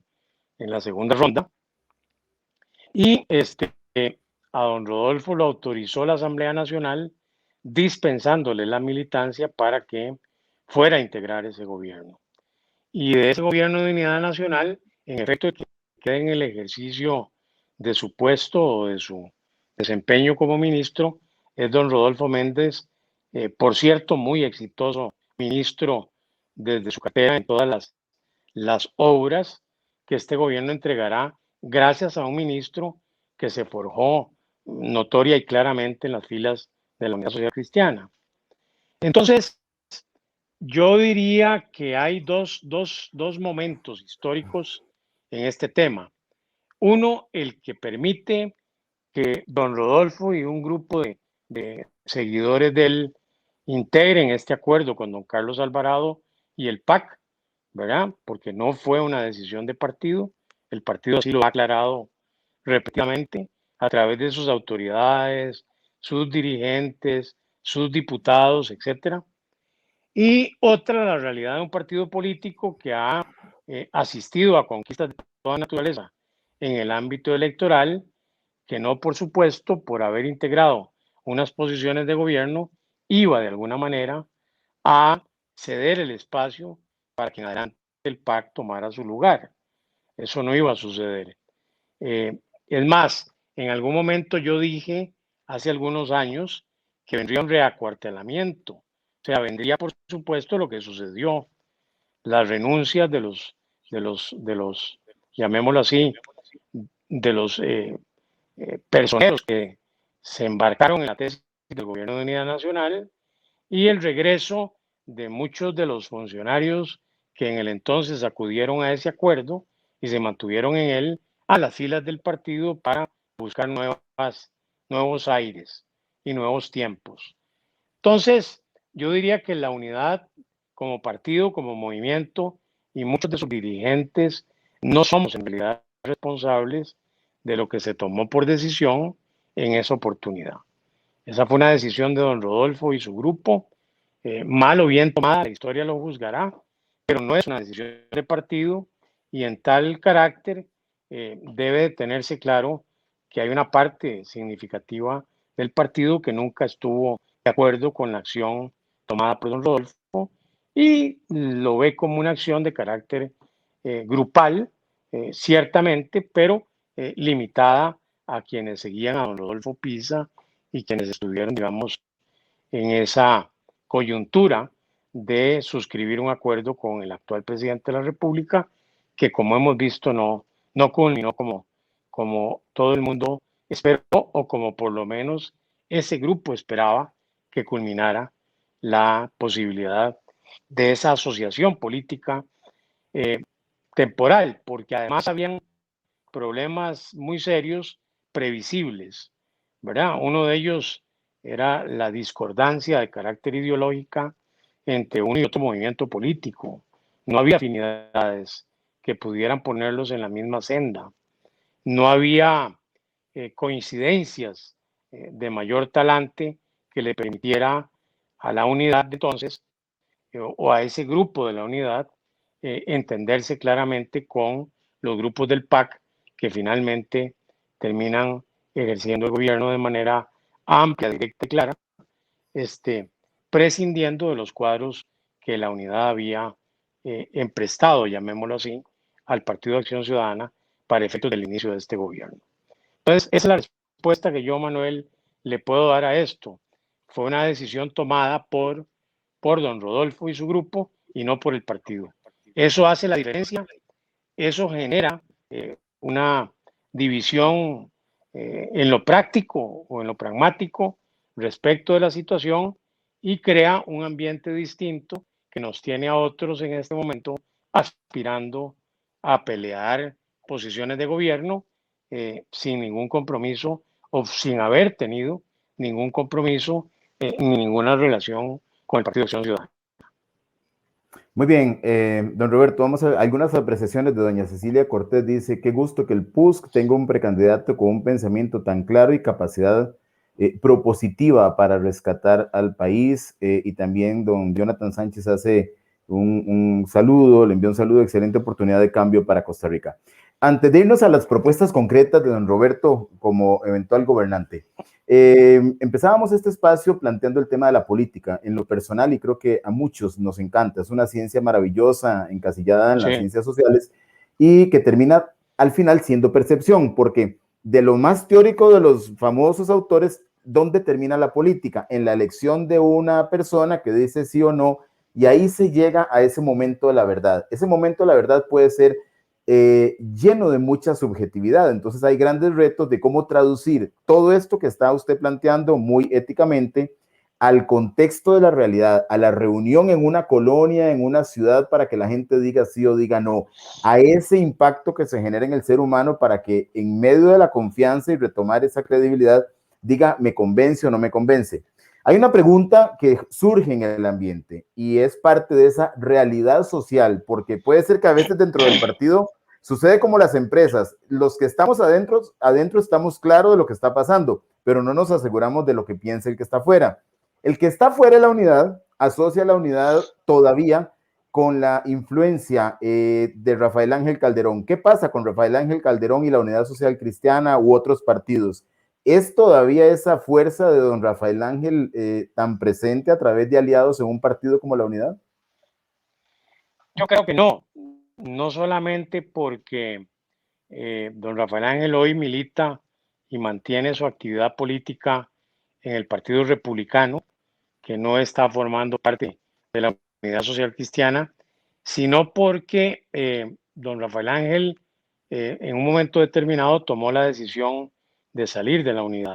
en la segunda ronda y a don Rodolfo lo autorizó la Asamblea Nacional dispensándole la militancia para que fuera a integrar ese gobierno. y de ese gobierno de unidad nacional, en efecto, que quede en el ejercicio de su puesto o de su desempeño como ministro, es don Rodolfo Méndez, por cierto, muy exitoso ministro desde su cartera en todas las obras que este gobierno entregará gracias a un ministro que se forjó notoria y claramente en las filas de la Unidad Social Cristiana. Entonces, yo diría que hay dos momentos históricos en este tema. Uno, el que permite que don Rodolfo y un grupo de seguidores de él integren este acuerdo con don Carlos Alvarado y el PAC, ¿verdad? Porque no fue una decisión de partido, el partido así lo ha aclarado repetidamente a través de sus autoridades, sus dirigentes, sus diputados, etcétera. Y otra, la realidad de un partido político que ha asistido a conquistas de toda naturaleza en el ámbito electoral, que no, por supuesto, por haber integrado unas posiciones de gobierno, iba de alguna manera a ceder el espacio para que en adelante el PAC tomara su lugar. Eso no iba a suceder. Es más, en algún momento yo dije, hace algunos años, que vendría un reacuartelamiento. O sea, vendría, por supuesto, lo que sucedió, las renuncias de los llamémoslo así, de los personeros que se embarcaron en la tesis del Gobierno de Unidad Nacional y el regreso de muchos de los funcionarios que en el entonces acudieron a ese acuerdo y se mantuvieron en él a las filas del partido para buscar nuevos aires y nuevos tiempos. Entonces, yo diría que la unidad como partido, como movimiento y muchos de sus dirigentes no somos en realidad responsables de lo que se tomó por decisión en esa oportunidad. Esa fue una decisión de don Rodolfo y su grupo, mal o bien tomada, la historia lo juzgará, pero no es una decisión de partido y en tal carácter debe de tenerse claro que hay una parte significativa del partido que nunca estuvo de acuerdo con la acción tomada por don Rodolfo y lo ve como una acción de carácter grupal, ciertamente, pero limitada a quienes seguían a don Rodolfo Pisa y quienes estuvieron, digamos, en esa coyuntura de suscribir un acuerdo con el actual presidente de la República, que como hemos visto no culminó como todo el mundo esperó o como por lo menos ese grupo esperaba que culminara la posibilidad de esa asociación política temporal, porque además habían problemas muy serios previsibles, ¿verdad? Uno de ellos era la discordancia de carácter ideológica entre uno y otro movimiento político. No había afinidades que pudieran ponerlos en la misma senda. No había coincidencias de mayor talante que le permitiera a la unidad de entonces o a ese grupo de la unidad entenderse claramente con los grupos del PAC que finalmente terminan ejerciendo el gobierno de manera amplia, directa y clara, prescindiendo de los cuadros que la unidad había emprestado, llamémoslo así, al Partido de Acción Ciudadana para efectos del inicio de este gobierno. Entonces, esa es la respuesta que yo, Manuel, le puedo dar a esto. Fue una decisión tomada por don Rodolfo y su grupo y no por el partido. Eso hace la diferencia, eso genera una división en lo práctico o en lo pragmático respecto de la situación y crea un ambiente distinto que nos tiene a otros en este momento aspirando a pelear posiciones de gobierno sin ningún compromiso o sin haber tenido ningún compromiso ni ninguna relación con el Partido de Acción Ciudadana. Muy bien, don Roberto, vamos a algunas apreciaciones de doña Cecilia Cortés. Dice, qué gusto que el PUSC tenga un precandidato con un pensamiento tan claro y capacidad propositiva para rescatar al país. Y también don Jonathan Sánchez hace un saludo, le envía un saludo, excelente oportunidad de cambio para Costa Rica. Antes de irnos a las propuestas concretas de don Roberto como eventual gobernante, Empezábamos este espacio planteando el tema de la política en lo personal y creo que a muchos nos encanta. Es una ciencia maravillosa, encasillada en las ciencias sociales y que termina al final siendo percepción, porque de lo más teórico de los famosos autores, ¿dónde termina la política? En la elección de una persona que dice sí o no, y ahí se llega a ese momento de la verdad. Ese momento de la verdad puede ser lleno de mucha subjetividad. Entonces hay grandes retos de cómo traducir todo esto que está usted planteando muy éticamente al contexto de la realidad, a la reunión en una colonia, en una ciudad, para que la gente diga sí o diga no, a ese impacto que se genera en el ser humano para que en medio de la confianza y retomar esa credibilidad, diga me convence o no me convence. Hay una pregunta que surge en el ambiente y es parte de esa realidad social, porque puede ser que a veces dentro del partido sucede como las empresas, los que estamos adentro estamos claros de lo que está pasando, pero no nos aseguramos de lo que piensa el que está afuera. El que está fuera de la unidad asocia la unidad todavía con la influencia de Rafael Ángel Calderón. ¿Qué pasa con Rafael Ángel Calderón y la Unidad Social Cristiana u otros partidos? ¿Es todavía esa fuerza de don Rafael Ángel tan presente a través de aliados en un partido como la Unidad? Yo creo que no, no solamente porque don Rafael Ángel hoy milita y mantiene su actividad política en el Partido Republicano, que no está formando parte de la Unidad Social Cristiana, sino porque don Rafael Ángel en un momento determinado tomó la decisión de salir de la unidad.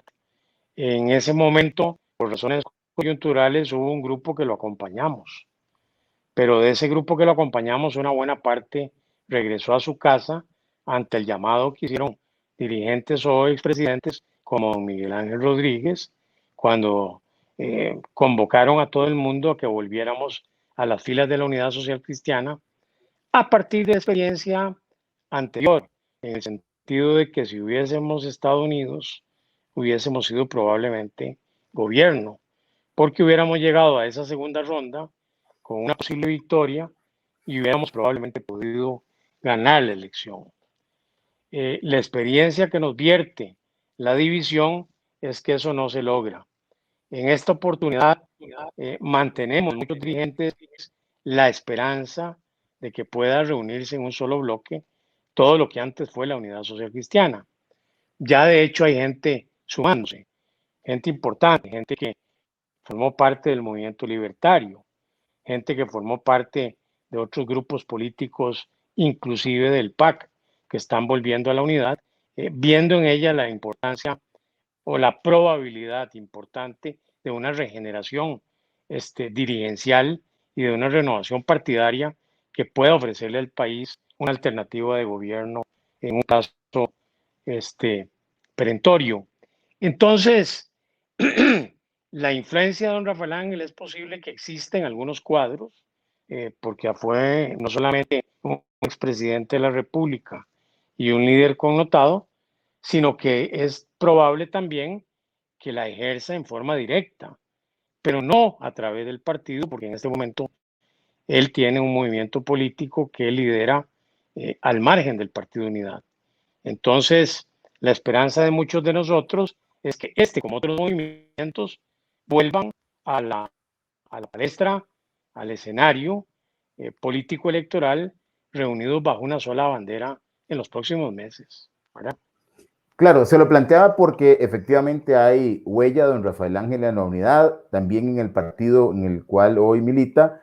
En ese momento, por razones coyunturales, hubo un grupo que lo acompañamos, pero de ese grupo que lo acompañamos, una buena parte regresó a su casa ante el llamado que hicieron dirigentes o expresidentes como don Miguel Ángel Rodríguez, cuando convocaron a todo el mundo a que volviéramos a las filas de la Unidad Social Cristiana a partir de experiencia anterior, en el sentido de que si hubiésemos estado unidos, hubiésemos sido probablemente gobierno, porque hubiéramos llegado a esa segunda ronda con una posible victoria y hubiéramos probablemente podido ganar la elección. La experiencia que nos vierte la división es que eso no se logra. En esta oportunidad mantenemos muchos dirigentes la esperanza de que pueda reunirse en un solo bloque todo lo que antes fue la Unidad Social Cristiana. Ya de hecho hay gente sumándose, gente importante, gente que formó parte del movimiento libertario, gente que formó parte de otros grupos políticos, inclusive del PAC, que están volviendo a la unidad, viendo en ella la importancia o la probabilidad importante de una regeneración dirigencial y de una renovación partidaria que pueda ofrecerle al país una alternativa de gobierno en un caso perentorio. Entonces, la influencia de don Rafael Ángel es posible que exista en algunos cuadros, porque fue no solamente un expresidente de la República y un líder connotado, sino que es probable también que la ejerza en forma directa, pero no a través del partido, porque en este momento él tiene un movimiento político que lidera al margen del Partido Unidad. Entonces, la esperanza de muchos de nosotros es que como otros movimientos, vuelvan a la palestra, al escenario político electoral, reunidos bajo una sola bandera en los próximos meses, ¿verdad? Claro, se lo planteaba porque efectivamente hay huella de don Rafael Ángel en la unidad, también en el partido en el cual hoy milita.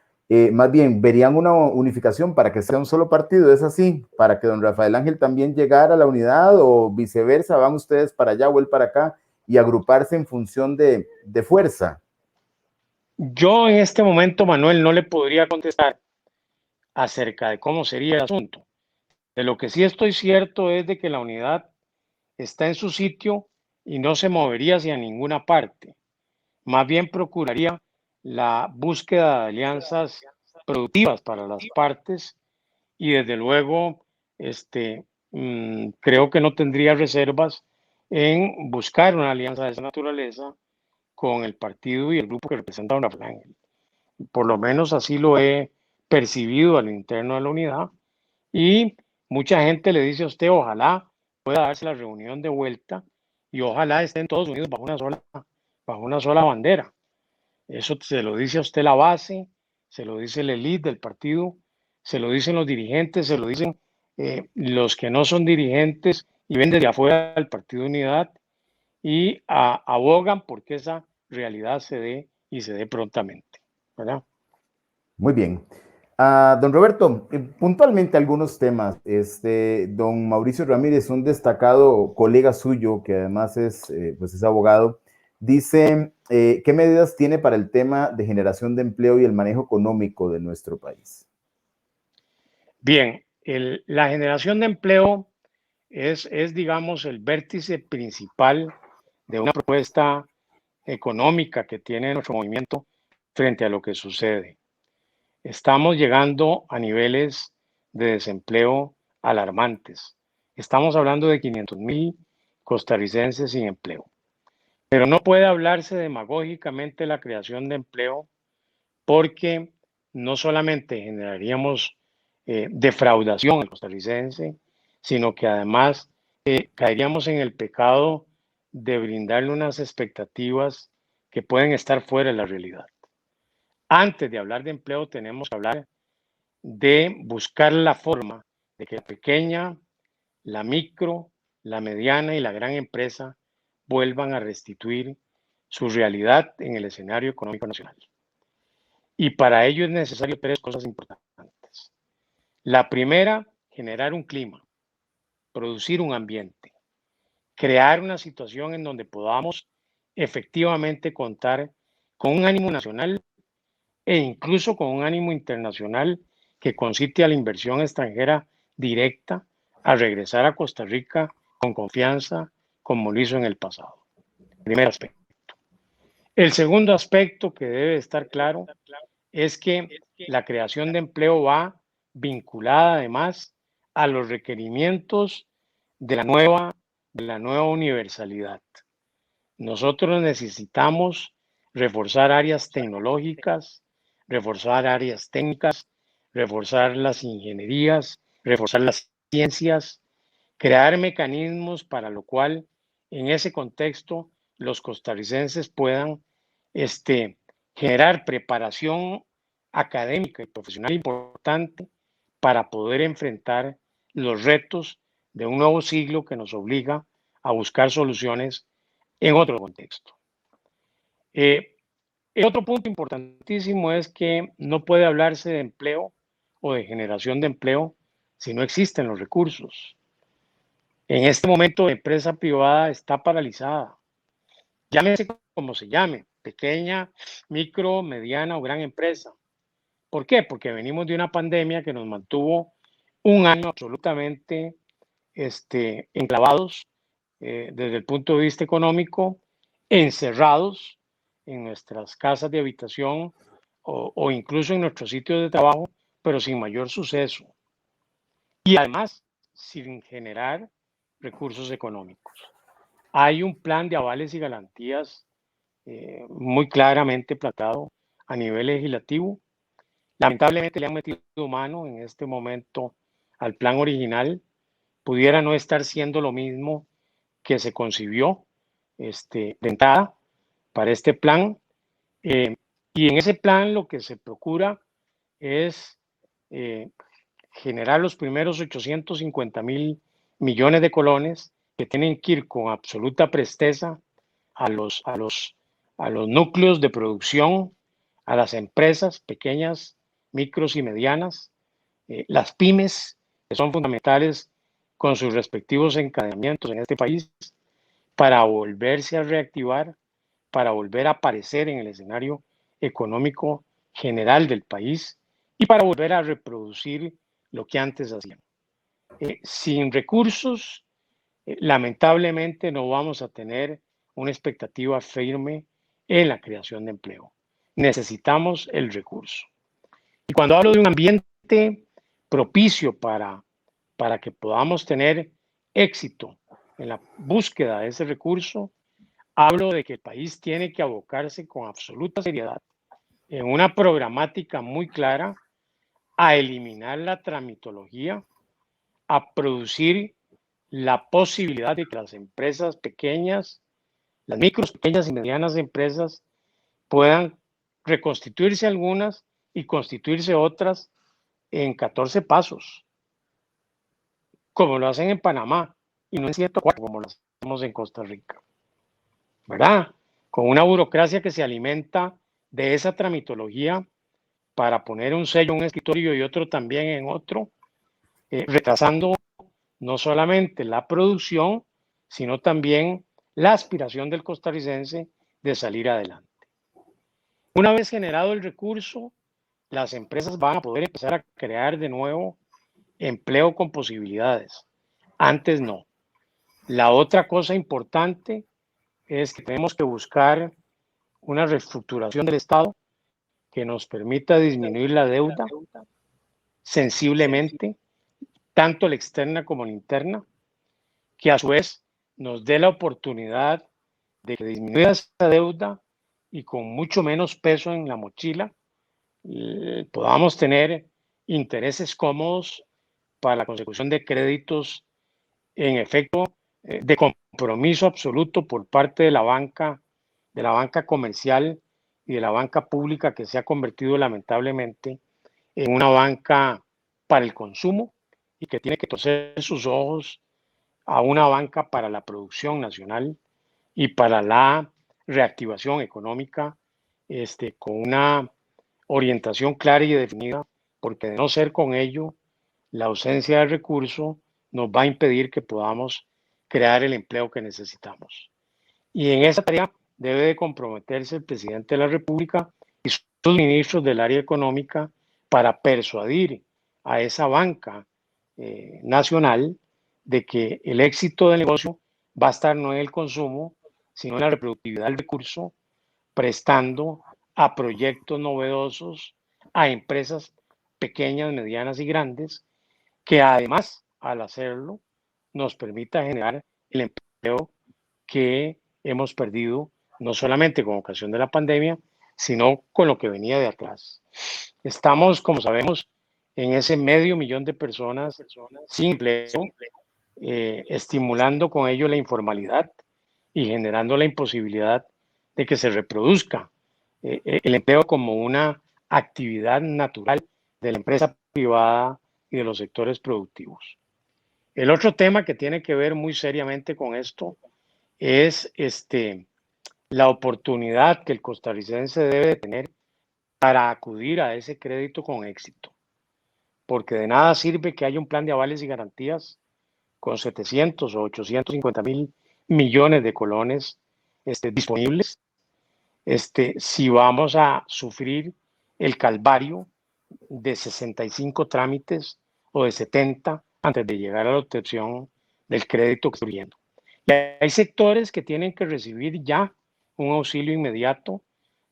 Más bien, verían una unificación para que sea un solo partido, ¿es así? Para que don Rafael Ángel también llegara a la unidad o viceversa, van ustedes para allá o él para acá y agruparse en función de fuerza. Yo en este momento, Manuel, no le podría contestar acerca de cómo sería el asunto. De lo que sí estoy cierto es de que la unidad está en su sitio y no se movería hacia ninguna parte. Más bien procuraría la búsqueda de alianzas productivas para las partes y desde luego creo que no tendría reservas en buscar una alianza de esa naturaleza con el partido y el grupo que representa a don Rafael Ángel. Por lo menos así lo he percibido al interno de la unidad y mucha gente le dice a usted, ojalá pueda darse la reunión de vuelta y ojalá estén todos unidos bajo una sola bandera. Eso se lo dice a usted la base, se lo dice la élite del partido, se lo dicen los dirigentes, se lo dicen los que no son dirigentes y ven desde afuera del Partido Unidad y abogan porque esa realidad se dé y se dé prontamente, ¿verdad? Muy bien. Don Roberto, puntualmente algunos temas. Don Mauricio Ramírez, un destacado colega suyo, que además pues es abogado, dice, ¿qué medidas tiene para el tema de generación de empleo y el manejo económico de nuestro país? Bien, la generación de empleo es, digamos, el vértice principal de una propuesta económica que tiene nuestro movimiento frente a lo que sucede. Estamos llegando a niveles de desempleo alarmantes. Estamos hablando de 500,000 costarricenses sin empleo. Pero no puede hablarse demagógicamente de la creación de empleo porque no solamente generaríamos defraudación al costarricense, sino que además caeríamos en el pecado de brindarle unas expectativas que pueden estar fuera de la realidad. Antes de hablar de empleo, tenemos que hablar de buscar la forma de que la pequeña, la micro, la mediana y la gran empresa vuelvan a restituir su realidad en el escenario económico nacional. Y para ello es necesario tres cosas importantes. La primera, generar un clima, producir un ambiente, crear una situación en donde podamos efectivamente contar con un ánimo nacional e incluso con un ánimo internacional que concite a la inversión extranjera directa a regresar a Costa Rica con confianza como lo hizo en el pasado. Primer aspecto. El segundo aspecto que debe estar claro es que la creación de empleo va vinculada además a los requerimientos de la nueva universalidad. Nosotros necesitamos reforzar áreas tecnológicas, reforzar áreas técnicas, reforzar las ingenierías, reforzar las ciencias, crear mecanismos para lo cual en ese contexto los costarricenses puedan generar preparación académica y profesional importante para poder enfrentar los retos de un nuevo siglo que nos obliga a buscar soluciones en otro contexto. El otro punto importantísimo es que no puede hablarse de empleo o de generación de empleo si no existen los recursos. En este momento la empresa privada está paralizada. Llámese como se llame, pequeña, micro, mediana o gran empresa. ¿Por qué? Porque venimos de una pandemia que nos mantuvo un año absolutamente enclavados desde el punto de vista económico, encerrados en nuestras casas de habitación o incluso en nuestros sitios de trabajo, pero sin mayor suceso. Y además, sin generar recursos económicos. Hay un plan de avales y garantías muy claramente planteado a nivel legislativo. Lamentablemente le han metido mano en este momento al plan original. Pudiera no estar siendo lo mismo que se concibió de entrada para este plan. Y en ese plan lo que se procura es generar los primeros 850,000 millones de colones que tienen que ir con absoluta presteza a los núcleos de producción, a las empresas pequeñas, micros y medianas, las pymes, que son fundamentales con sus respectivos encadenamientos en este país, para volverse a reactivar, para volver a aparecer en el escenario económico general del país y para volver a reproducir lo que antes hacían. Sin recursos, lamentablemente no vamos a tener una expectativa firme en la creación de empleo. Necesitamos el recurso. Y cuando hablo de un ambiente propicio para que podamos tener éxito en la búsqueda de ese recurso, hablo de que el país tiene que abocarse con absoluta seriedad en una programática muy clara a eliminar la tramitología, a producir la posibilidad de que las empresas pequeñas, las micros, pequeñas y medianas empresas puedan reconstituirse algunas y constituirse otras en 14 pasos, como lo hacen en Panamá y no en 104 como lo hacemos en Costa Rica, ¿verdad? Con una burocracia que se alimenta de esa tramitología para poner un sello en un escritorio y otro también en otro, retrasando no solamente la producción, sino también la aspiración del costarricense de salir adelante. Una vez generado el recurso, las empresas van a poder empezar a crear de nuevo empleo con posibilidades. Antes no. La otra cosa importante es que tenemos que buscar una reestructuración del Estado que nos permita disminuir la deuda sensiblemente, tanto la externa como la interna, que a su vez nos dé la oportunidad de que disminuya esa deuda y con mucho menos peso en la mochila podamos tener intereses cómodos para la consecución de créditos en efecto de compromiso absoluto por parte de la banca comercial y de la banca pública, que se ha convertido lamentablemente en una banca para el consumo y que tiene que torcer sus ojos a una banca para la producción nacional y para la reactivación económica, con una orientación clara y definida, porque de no ser con ello, la ausencia de recursos nos va a impedir que podamos crear el empleo que necesitamos. Y en esa tarea debe de comprometerse el presidente de la República y sus ministros del área económica para persuadir a esa banca nacional de que el éxito del negocio va a estar no en el consumo, sino en la reproductividad del recurso, prestando a proyectos novedosos, a empresas pequeñas, medianas y grandes, que además, al hacerlo, nos permita generar el empleo que hemos perdido, no solamente con ocasión de la pandemia, sino con lo que venía de atrás. Estamos, como sabemos, en ese 500.000 de personas sin empleo, estimulando con ello la informalidad y generando la imposibilidad de que se reproduzca el empleo como una actividad natural de la empresa privada y de los sectores productivos. El otro tema que tiene que ver muy seriamente con esto es la oportunidad que el costarricense debe tener para acudir a ese crédito con éxito, porque de nada sirve que haya un plan de avales y garantías con 700 o 850.000 millones de colones disponibles, si vamos a sufrir el calvario de 65 trámites o de 70 antes de llegar a la obtención del crédito que estoy viendo. Y hay sectores que tienen que recibir ya un auxilio inmediato,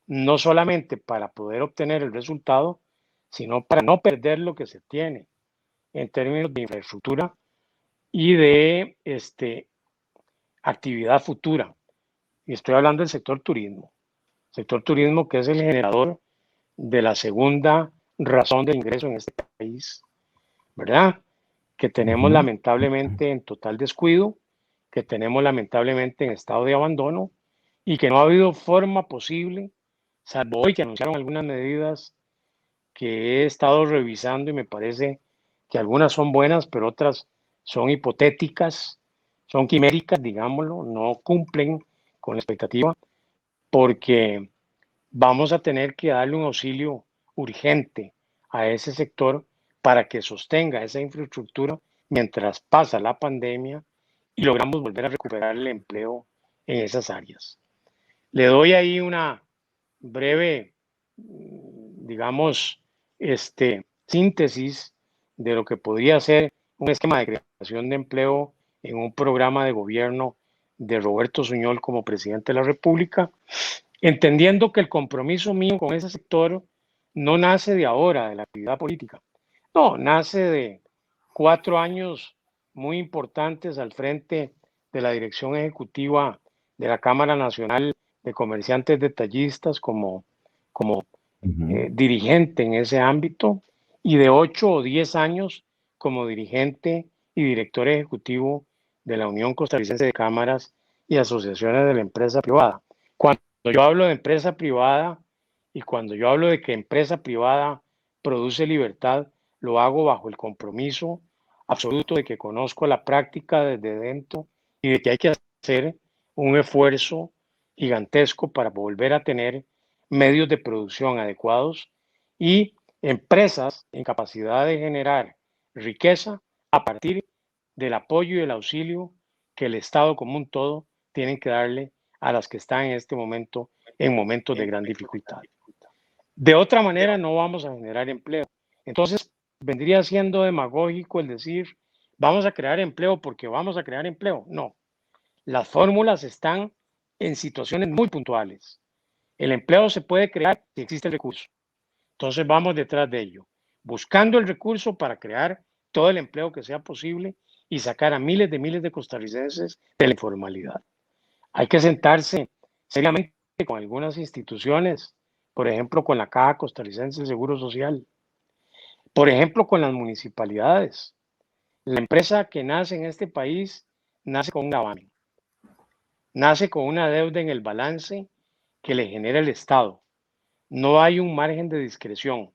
no solamente para poder obtener el resultado, sino para no perder lo que se tiene en términos de infraestructura y de actividad futura. Y estoy hablando del sector turismo. Sector turismo que es el generador de la segunda razón de ingreso en este país, ¿verdad? Que tenemos lamentablemente en total descuido, que tenemos lamentablemente en estado de abandono y que no ha habido forma posible, salvo hoy que anunciaron algunas medidas que he estado revisando y me parece que algunas son buenas, pero otras son hipotéticas, son quiméricas, digámoslo, no cumplen con la expectativa, porque vamos a tener que darle un auxilio urgente a ese sector para que sostenga esa infraestructura mientras pasa la pandemia y logramos volver a recuperar el empleo en esas áreas. Le doy ahí una breve, digamos, síntesis de lo que podría ser un esquema de creación de empleo en un programa de gobierno de Roberto Suñol como presidente de la República, entendiendo que el compromiso mío con ese sector no nace de ahora, de la actividad política, no, nace de 4 años muy importantes al frente de la dirección ejecutiva de la Cámara Nacional de Comerciantes Detallistas como dirigente en ese ámbito y de 8 o 10 años como dirigente y director ejecutivo de la Unión Costarricense de Cámaras y Asociaciones de la Empresa Privada. Cuando yo hablo de empresa privada y cuando yo hablo de que empresa privada produce libertad, lo hago bajo el compromiso absoluto de que conozco la práctica desde dentro y de que hay que hacer un esfuerzo gigantesco para volver a tener medios de producción adecuados y empresas en capacidad de generar riqueza a partir del apoyo y el auxilio que el Estado como un todo tienen que darle a las que están en este momento en momentos de gran dificultad. De otra manera no vamos a generar empleo. Entonces vendría siendo demagógico el decir vamos a crear empleo porque vamos a crear empleo. No, las fórmulas están en situaciones muy puntuales. El empleo se puede crear si existe el recurso. Entonces vamos detrás de ello, buscando el recurso para crear todo el empleo que sea posible y sacar a miles de costarricenses de la informalidad. Hay que sentarse seriamente con algunas instituciones, por ejemplo, con la Caja Costarricense de Seguro Social, por ejemplo, con las municipalidades. La empresa que nace en este país nace con un gravamen, nace con una deuda en el balance que le genera el Estado. No hay un margen de discreción.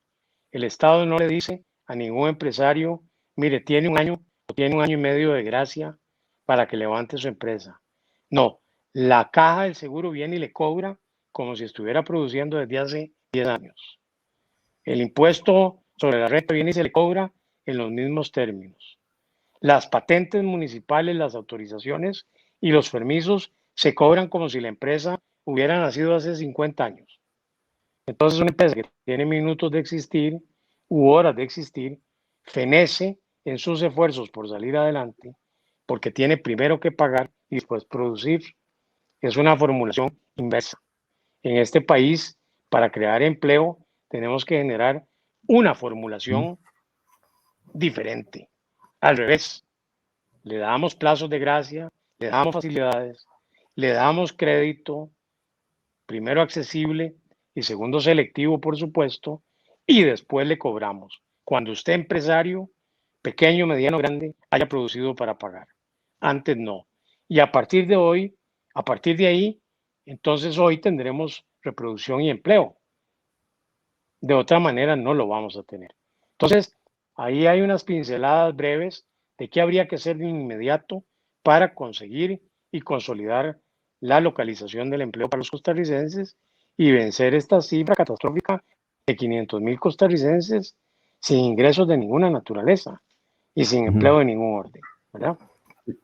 El Estado no le dice a ningún empresario, mire, tiene un año o tiene un año y medio de gracia para que levante su empresa. No, la Caja del Seguro viene y le cobra como si estuviera produciendo desde hace 10 años. El impuesto sobre la renta viene y se le cobra en los mismos términos. Las patentes municipales, las autorizaciones y los permisos se cobran como si la empresa hubiera nacido hace 50 años. Entonces, una empresa que tiene minutos de existir u horas de existir, fenece en sus esfuerzos por salir adelante, porque tiene primero que pagar y después producir. Es una formulación inversa. En este país, para crear empleo, tenemos que generar una formulación diferente. Al revés, le damos plazos de gracia, le damos facilidades, le damos crédito, primero accesible y segundo selectivo, por supuesto, y después le cobramos. Cuando usted empresario, pequeño, mediano, grande, haya producido para pagar. Antes no. Y a partir de hoy, a partir de ahí, entonces hoy tendremos reproducción y empleo. De otra manera no lo vamos a tener. Entonces, ahí hay unas pinceladas breves de qué habría que hacer de inmediato para conseguir y consolidar la localización del empleo para los costarricenses y vencer esta cifra catastrófica de 500,000 costarricenses sin ingresos de ninguna naturaleza y sin empleo de ningún orden, ¿verdad?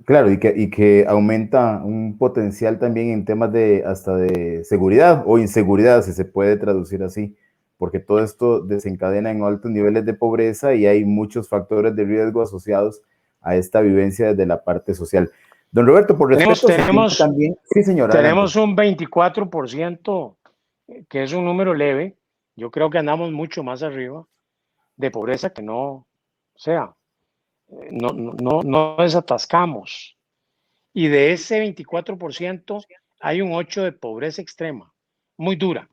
Claro, y que aumenta un potencial también en temas de hasta de seguridad o inseguridad, si se puede traducir así, porque todo esto desencadena en altos niveles de pobreza y hay muchos factores de riesgo asociados a esta vivencia desde la parte social. Don Roberto, por respeto a su tiempo también. Sí, señor, tenemos adelante. un 24%, que es un número leve. Yo creo que andamos mucho más arriba de pobreza que no, o sea, no desatascamos. Y de ese 24% hay un 8% de pobreza extrema, muy dura,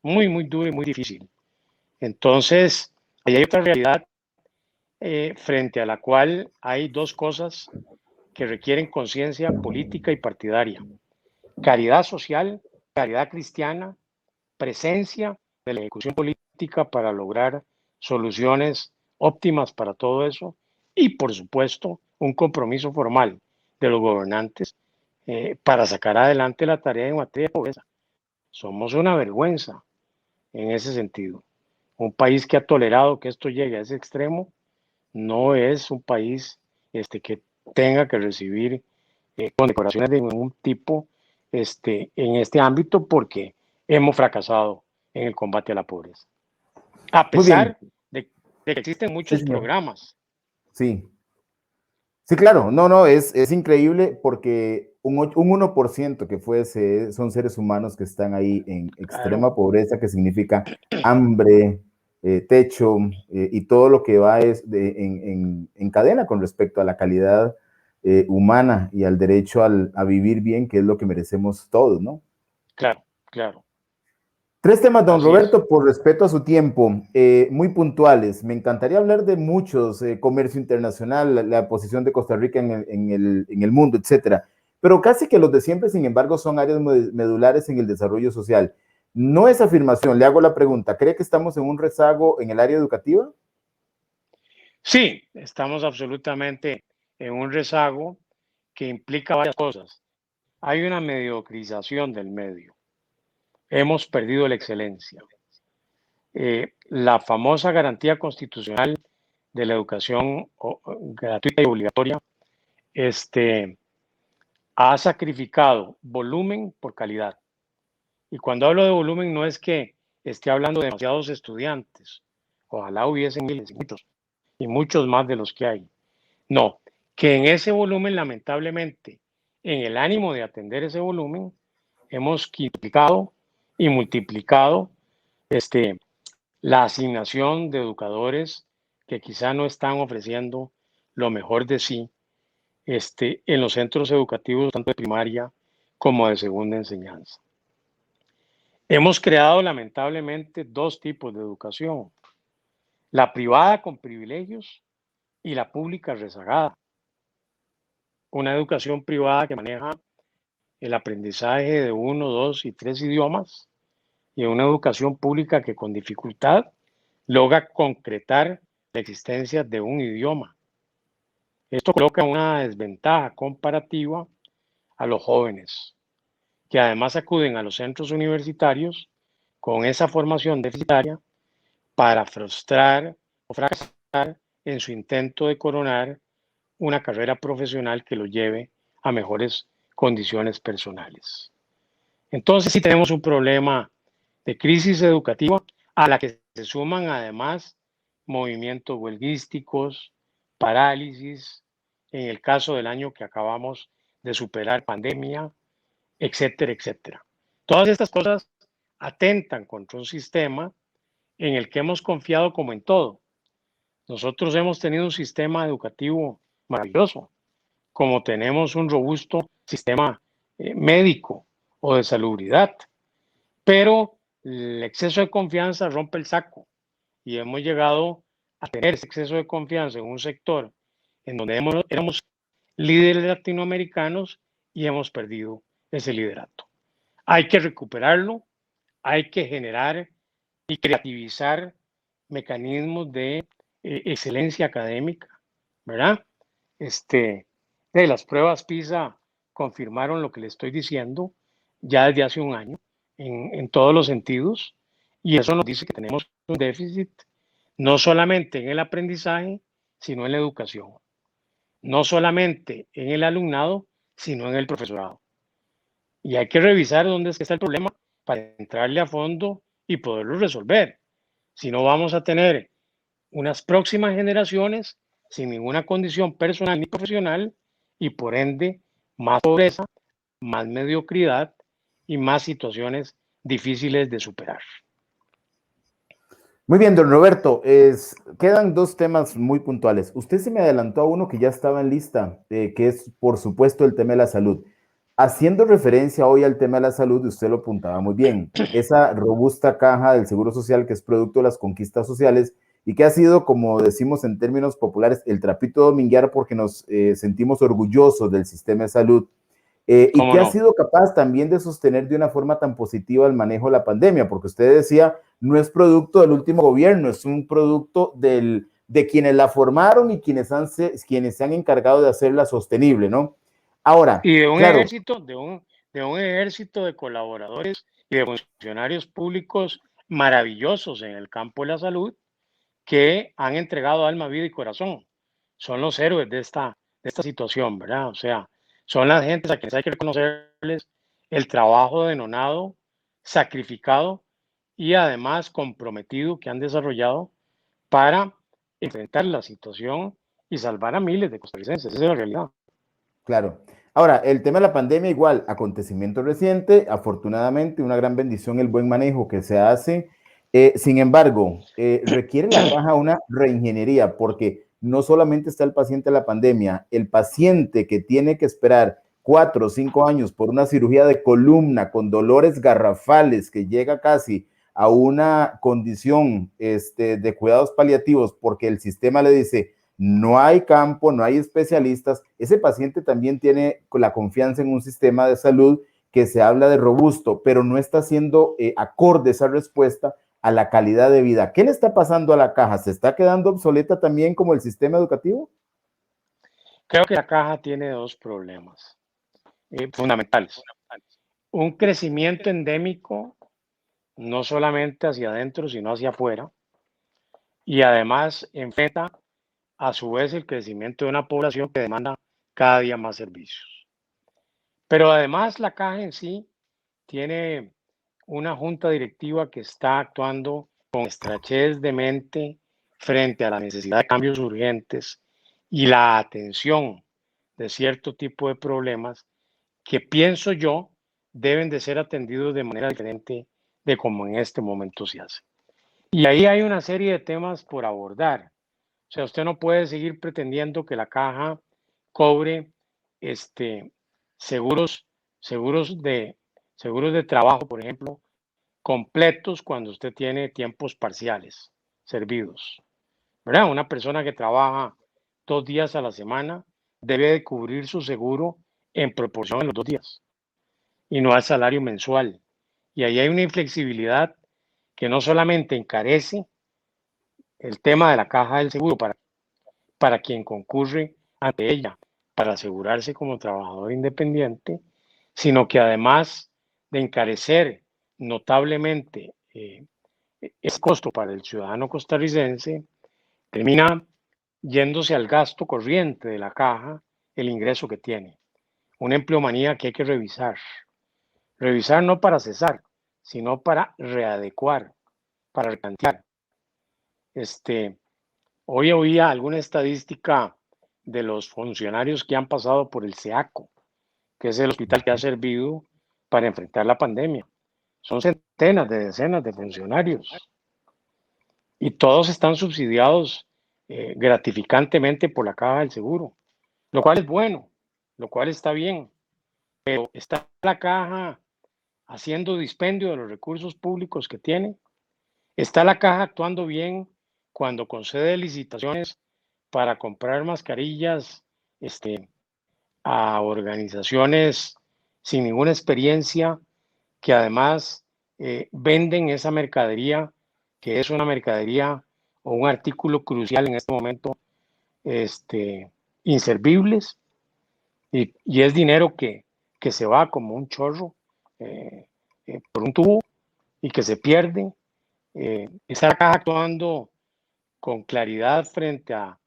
muy dura y muy difícil. Entonces, ahí hay otra realidad frente a la cual hay dos cosas que requieren conciencia política y partidaria. Caridad social, caridad cristiana, presencia de la ejecución política para lograr soluciones óptimas para todo eso y, por supuesto, un compromiso formal de los gobernantes para sacar adelante la tarea en materia de pobreza. Somos una vergüenza en ese sentido. Un país que ha tolerado que esto llegue a ese extremo no es un país que tenga que recibir condecoraciones de ningún tipo en este ámbito porque hemos fracasado en el combate a la pobreza. A Muy bien. pesar de que existen Sí, muchos señor. programas. Sí. Sí, claro, no, es increíble porque un 1% que son seres humanos que están ahí en Claro, extrema pobreza, que significa hambre, techo y todo lo que va en cadena con respecto a la calidad humana y al derecho a vivir bien, que es lo que merecemos todos, ¿no? claro, claro. Tres temas, don Así es. Roberto, por respeto a su tiempo, muy puntuales. Me encantaría hablar de muchos, comercio internacional, la posición de Costa Rica en el mundo, etcétera. Pero casi que los de siempre, sin embargo, son áreas medulares en el desarrollo social. No es afirmación, le hago la pregunta. ¿Cree que estamos en un rezago en el área educativa? Sí, estamos absolutamente en un rezago que implica varias cosas. Hay una mediocrización del medio. Hemos perdido la excelencia. La famosa garantía constitucional de la educación gratuita y obligatoria ha sacrificado volumen por calidad. Y cuando hablo de volumen no es que esté hablando de demasiados estudiantes. Ojalá hubiesen miles y muchos más de los que hay. No, que en ese volumen, lamentablemente, en el ánimo de atender ese volumen, hemos quintuplicado y multiplicado la asignación de educadores que quizá no están ofreciendo lo mejor de sí en los centros educativos, tanto de primaria como de segunda enseñanza. Hemos creado lamentablemente dos tipos de educación, la privada con privilegios y la pública rezagada. Una educación privada que maneja el aprendizaje de 1, 2 y 3 idiomas y una educación pública que con dificultad logra concretar la existencia de un idioma. Esto coloca una desventaja comparativa a los jóvenes, que además acuden a los centros universitarios con esa formación deficitaria para frustrar o fracasar en su intento de coronar una carrera profesional que lo lleve a mejores condiciones personales. Entonces sí tenemos un problema de crisis educativa a la que se suman además movimientos huelguísticos, parálisis, en el caso del año que acabamos de superar, pandemia, etcétera, etcétera. Todas estas cosas atentan contra un sistema en el que hemos confiado como en todo. Nosotros hemos tenido un sistema educativo maravilloso, como tenemos un robusto sistema médico o de salubridad, pero el exceso de confianza rompe el saco y hemos llegado a tener ese exceso de confianza en un sector en donde éramos líderes latinoamericanos y hemos perdido ese liderato. Hay que recuperarlo, hay que generar y creativizar mecanismos de excelencia académica, ¿verdad? De las pruebas PISA confirmaron lo que le estoy diciendo ya desde hace un año en todos los sentidos y eso nos dice que tenemos un déficit no solamente en el aprendizaje, sino en la educación, no solamente en el alumnado, sino en el profesorado. Y hay que revisar dónde está el problema para entrarle a fondo y poderlo resolver. Si no, vamos a tener unas próximas generaciones sin ninguna condición personal ni profesional y por ende más pobreza, más mediocridad y más situaciones difíciles de superar. Muy bien, don Roberto, quedan dos temas muy puntuales. Usted se me adelantó a uno que ya estaba en lista, que es, por supuesto, el tema de la salud. Haciendo referencia hoy al tema de la salud, usted lo apuntaba muy bien, esa robusta caja del Seguro Social que es producto de las conquistas sociales y que ha sido, como decimos en términos populares, el trapito dominguear porque nos sentimos orgullosos del sistema de salud. Y que ha sido capaz también de sostener de una forma tan positiva el manejo de la pandemia, porque usted decía, no es producto del último gobierno, es un producto de quienes la formaron y quienes se han encargado de hacerla sostenible, ¿no? Ahora, y de un claro, ejército, de un ejército de colaboradores y de funcionarios públicos maravillosos en el campo de la salud que han entregado alma, vida y corazón. Son los héroes de esta situación, ¿verdad? O sea, son las gentes a quienes hay que reconocerles el trabajo denonado, sacrificado y además comprometido que han desarrollado para enfrentar la situación y salvar a miles de costarricenses. Esa es la realidad. claro. Ahora, el tema de la pandemia, igual, acontecimiento reciente, afortunadamente, una gran bendición el buen manejo que se hace. Sin embargo, requiere la caja una reingeniería, porque no solamente está el paciente de la pandemia, el paciente que tiene que esperar 4 o 5 años por una cirugía de columna con dolores garrafales que llega casi a una condición de cuidados paliativos porque el sistema le dice no hay campo, no hay especialistas, ese paciente también tiene la confianza en un sistema de salud que se habla de robusto, pero no está siendo acorde esa respuesta a la calidad de vida. ¿Qué le está pasando a la caja? ¿Se está quedando obsoleta también como el sistema educativo? Creo que la caja tiene dos problemas fundamentales. Un crecimiento endémico, no solamente hacia adentro, sino hacia afuera, y además enfrenta a su vez el crecimiento de una población que demanda cada día más servicios. Pero además la caja en sí tiene una junta directiva que está actuando con estrechez de mente frente a la necesidad de cambios urgentes y la atención de cierto tipo de problemas que pienso yo deben de ser atendidos de manera diferente de como en este momento se hace. Y ahí hay una serie de temas por abordar. O sea, usted no puede seguir pretendiendo que la caja cobre seguros, seguros de trabajo, por ejemplo, completos cuando usted tiene tiempos parciales servidos. ¿Verdad? Una persona que trabaja 2 días a la semana debe de cubrir su seguro en proporción a los 2 días y no al salario mensual. Y ahí hay una inflexibilidad que no solamente encarece el tema de la caja del seguro para quien concurre ante ella para asegurarse como trabajador independiente, sino que además de encarecer notablemente ese costo para el ciudadano costarricense, termina yéndose al gasto corriente de la caja el ingreso que tiene. Una empleomanía que hay que revisar. Revisar no para cesar, sino para readecuar, para replantear. Hoy oía alguna estadística de los funcionarios que han pasado por el SEACO, que es el hospital que ha servido para enfrentar la pandemia. Son centenas de decenas de funcionarios y todos están subsidiados gratificantemente por la caja del seguro, lo cual es bueno, lo cual está bien, pero está la caja haciendo dispendio de los recursos públicos que tiene. Está la caja actuando bien cuando concede licitaciones para comprar mascarillas a organizaciones sin ninguna experiencia que además venden esa mercadería, que es una mercadería o un artículo crucial en este momento, inservibles, y es dinero que se va como un chorro por un tubo y que se pierde. Está la caja actuando con claridad frente a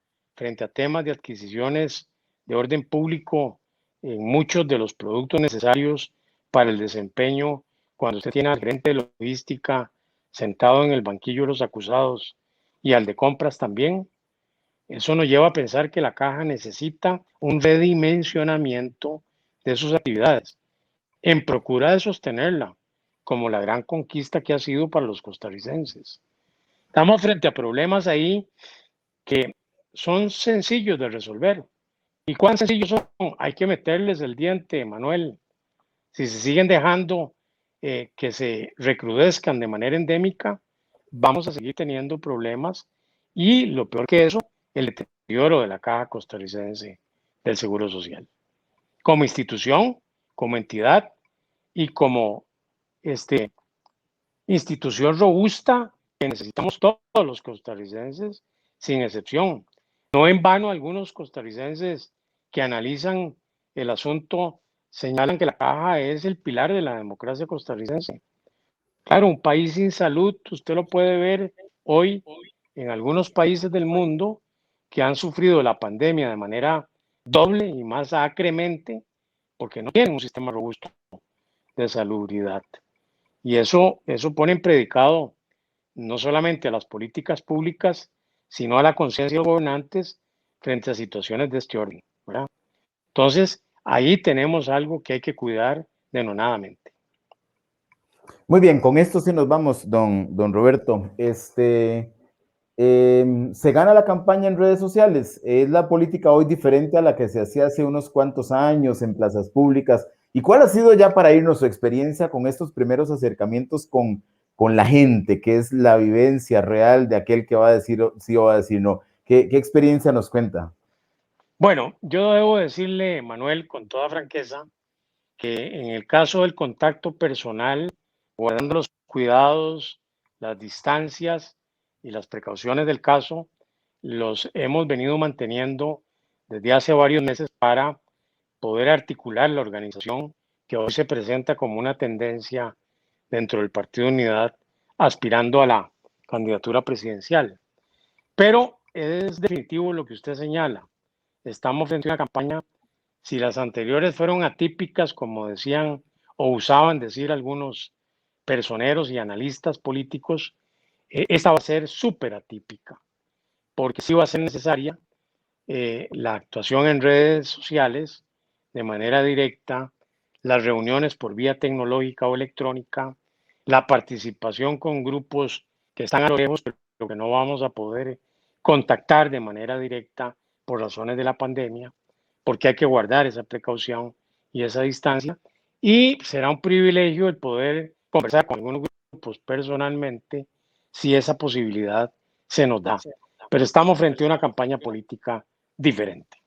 temas de adquisiciones de orden público en muchos de los productos necesarios para el desempeño cuando usted tiene al gerente de logística sentado en el banquillo de los acusados y al de compras también. Eso nos lleva a pensar que la caja necesita un redimensionamiento de sus actividades en procura de sostenerla como la gran conquista que ha sido para los costarricenses. Estamos frente a problemas ahí que son sencillos de resolver. ¿Y cuán sencillos son? Hay que meterles el diente, Manuel. Si se siguen dejando que se recrudezcan de manera endémica, vamos a seguir teniendo problemas y lo peor que eso, el deterioro de la caja costarricense del Seguro Social. Como institución, como entidad y como institución robusta que necesitamos todos los costarricenses, sin excepción. No en vano algunos costarricenses que analizan el asunto señalan que la caja es el pilar de la democracia costarricense. Claro, un país sin salud, usted lo puede ver hoy en algunos países del mundo que han sufrido la pandemia de manera doble y más acremente porque no tienen un sistema robusto de salubridad. Y eso pone en predicado no solamente a las políticas públicas, sino a la conciencia de los gobernantes frente a situaciones de este orden, ¿verdad? Entonces, ahí tenemos algo que hay que cuidar denonadamente. Muy bien, con esto sí nos vamos, don Roberto. Se gana la campaña en redes sociales. ¿Es la política hoy diferente a la que se hacía hace unos cuantos años en plazas públicas? ¿Y cuál ha sido ya para irnos su experiencia con estos primeros acercamientos con con la gente, que es la vivencia real de aquel que va a decir sí o va a decir no. ¿Qué experiencia nos cuenta? Bueno, yo debo decirle, Manuel, con toda franqueza, que en el caso del contacto personal, guardando los cuidados, las distancias y las precauciones del caso, los hemos venido manteniendo desde hace varios meses para poder articular la organización que hoy se presenta como una tendencia dentro del Partido Unidad aspirando a la candidatura presidencial. Pero es definitivo lo que usted señala. Estamos frente a una campaña, si las anteriores fueron atípicas, como decían o usaban decir algunos personeros y analistas políticos, esta va a ser súper atípica, porque sí va a ser necesaria la actuación en redes sociales de manera directa, las reuniones por vía tecnológica o electrónica, la participación con grupos que están a lo lejos, pero que no vamos a poder contactar de manera directa por razones de la pandemia, porque hay que guardar esa precaución y esa distancia. Y será un privilegio el poder conversar con algunos grupos personalmente si esa posibilidad se nos da. Pero estamos frente a una campaña política diferente.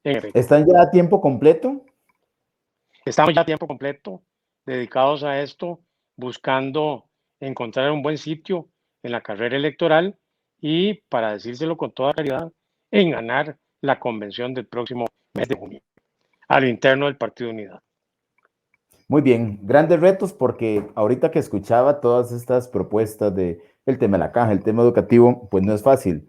En efecto, ¿Están ya a tiempo completo? estamos ya a tiempo completo dedicados a esto, buscando encontrar un buen sitio en la carrera electoral y, para decírselo con toda claridad, en ganar la convención del próximo mes de junio, al interno del Partido Unidad. Muy bien, grandes retos porque ahorita que escuchaba todas estas propuestas de el tema de la caja, el tema educativo, pues no es fácil.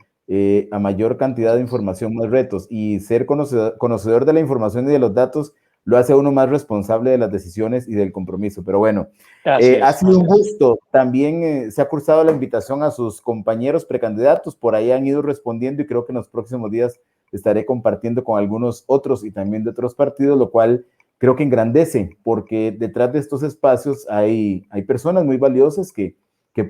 A mayor cantidad de información, más retos. Y ser conocedor de la información y de los datos lo hace a uno más responsable de las decisiones y del compromiso. Pero bueno, ha sido un gusto. También se ha cursado la invitación a sus compañeros precandidatos. Por ahí han ido respondiendo y creo que en los próximos días estaré compartiendo con algunos otros y también de otros partidos, lo cual creo que engrandece, porque detrás de estos espacios hay personas muy valiosas que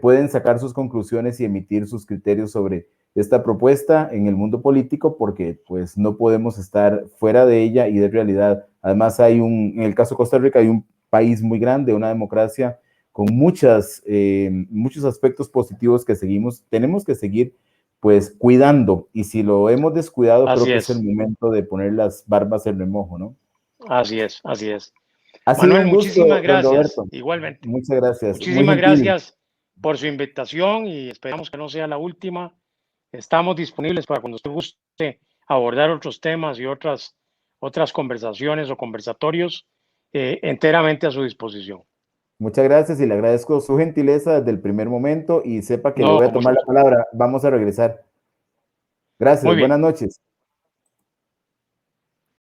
pueden sacar sus conclusiones y emitir sus criterios sobre esta propuesta en el mundo político, porque pues no podemos estar fuera de ella y de realidad. Además en el caso de Costa Rica hay un país muy grande, una democracia con muchos aspectos positivos que tenemos que seguir pues cuidando, y si lo hemos descuidado, creo que es el momento de poner las barbas en remojo, ¿no? Así es, así es. Ha sido Manuel, un muchísimas gusto, don gracias. Roberto. Igualmente. Muchas gracias. Muy Muchísimas gentil. gracias por su invitación y esperamos que no sea la última. Estamos disponibles para cuando usted guste abordar otros temas y otras conversaciones o conversatorios, enteramente a su disposición. Muchas gracias y le agradezco su gentileza desde el primer momento y sepa que le No, voy a con mucho tomar la gusto. palabra. Vamos a regresar. Gracias. Muy Buenas bien. noches.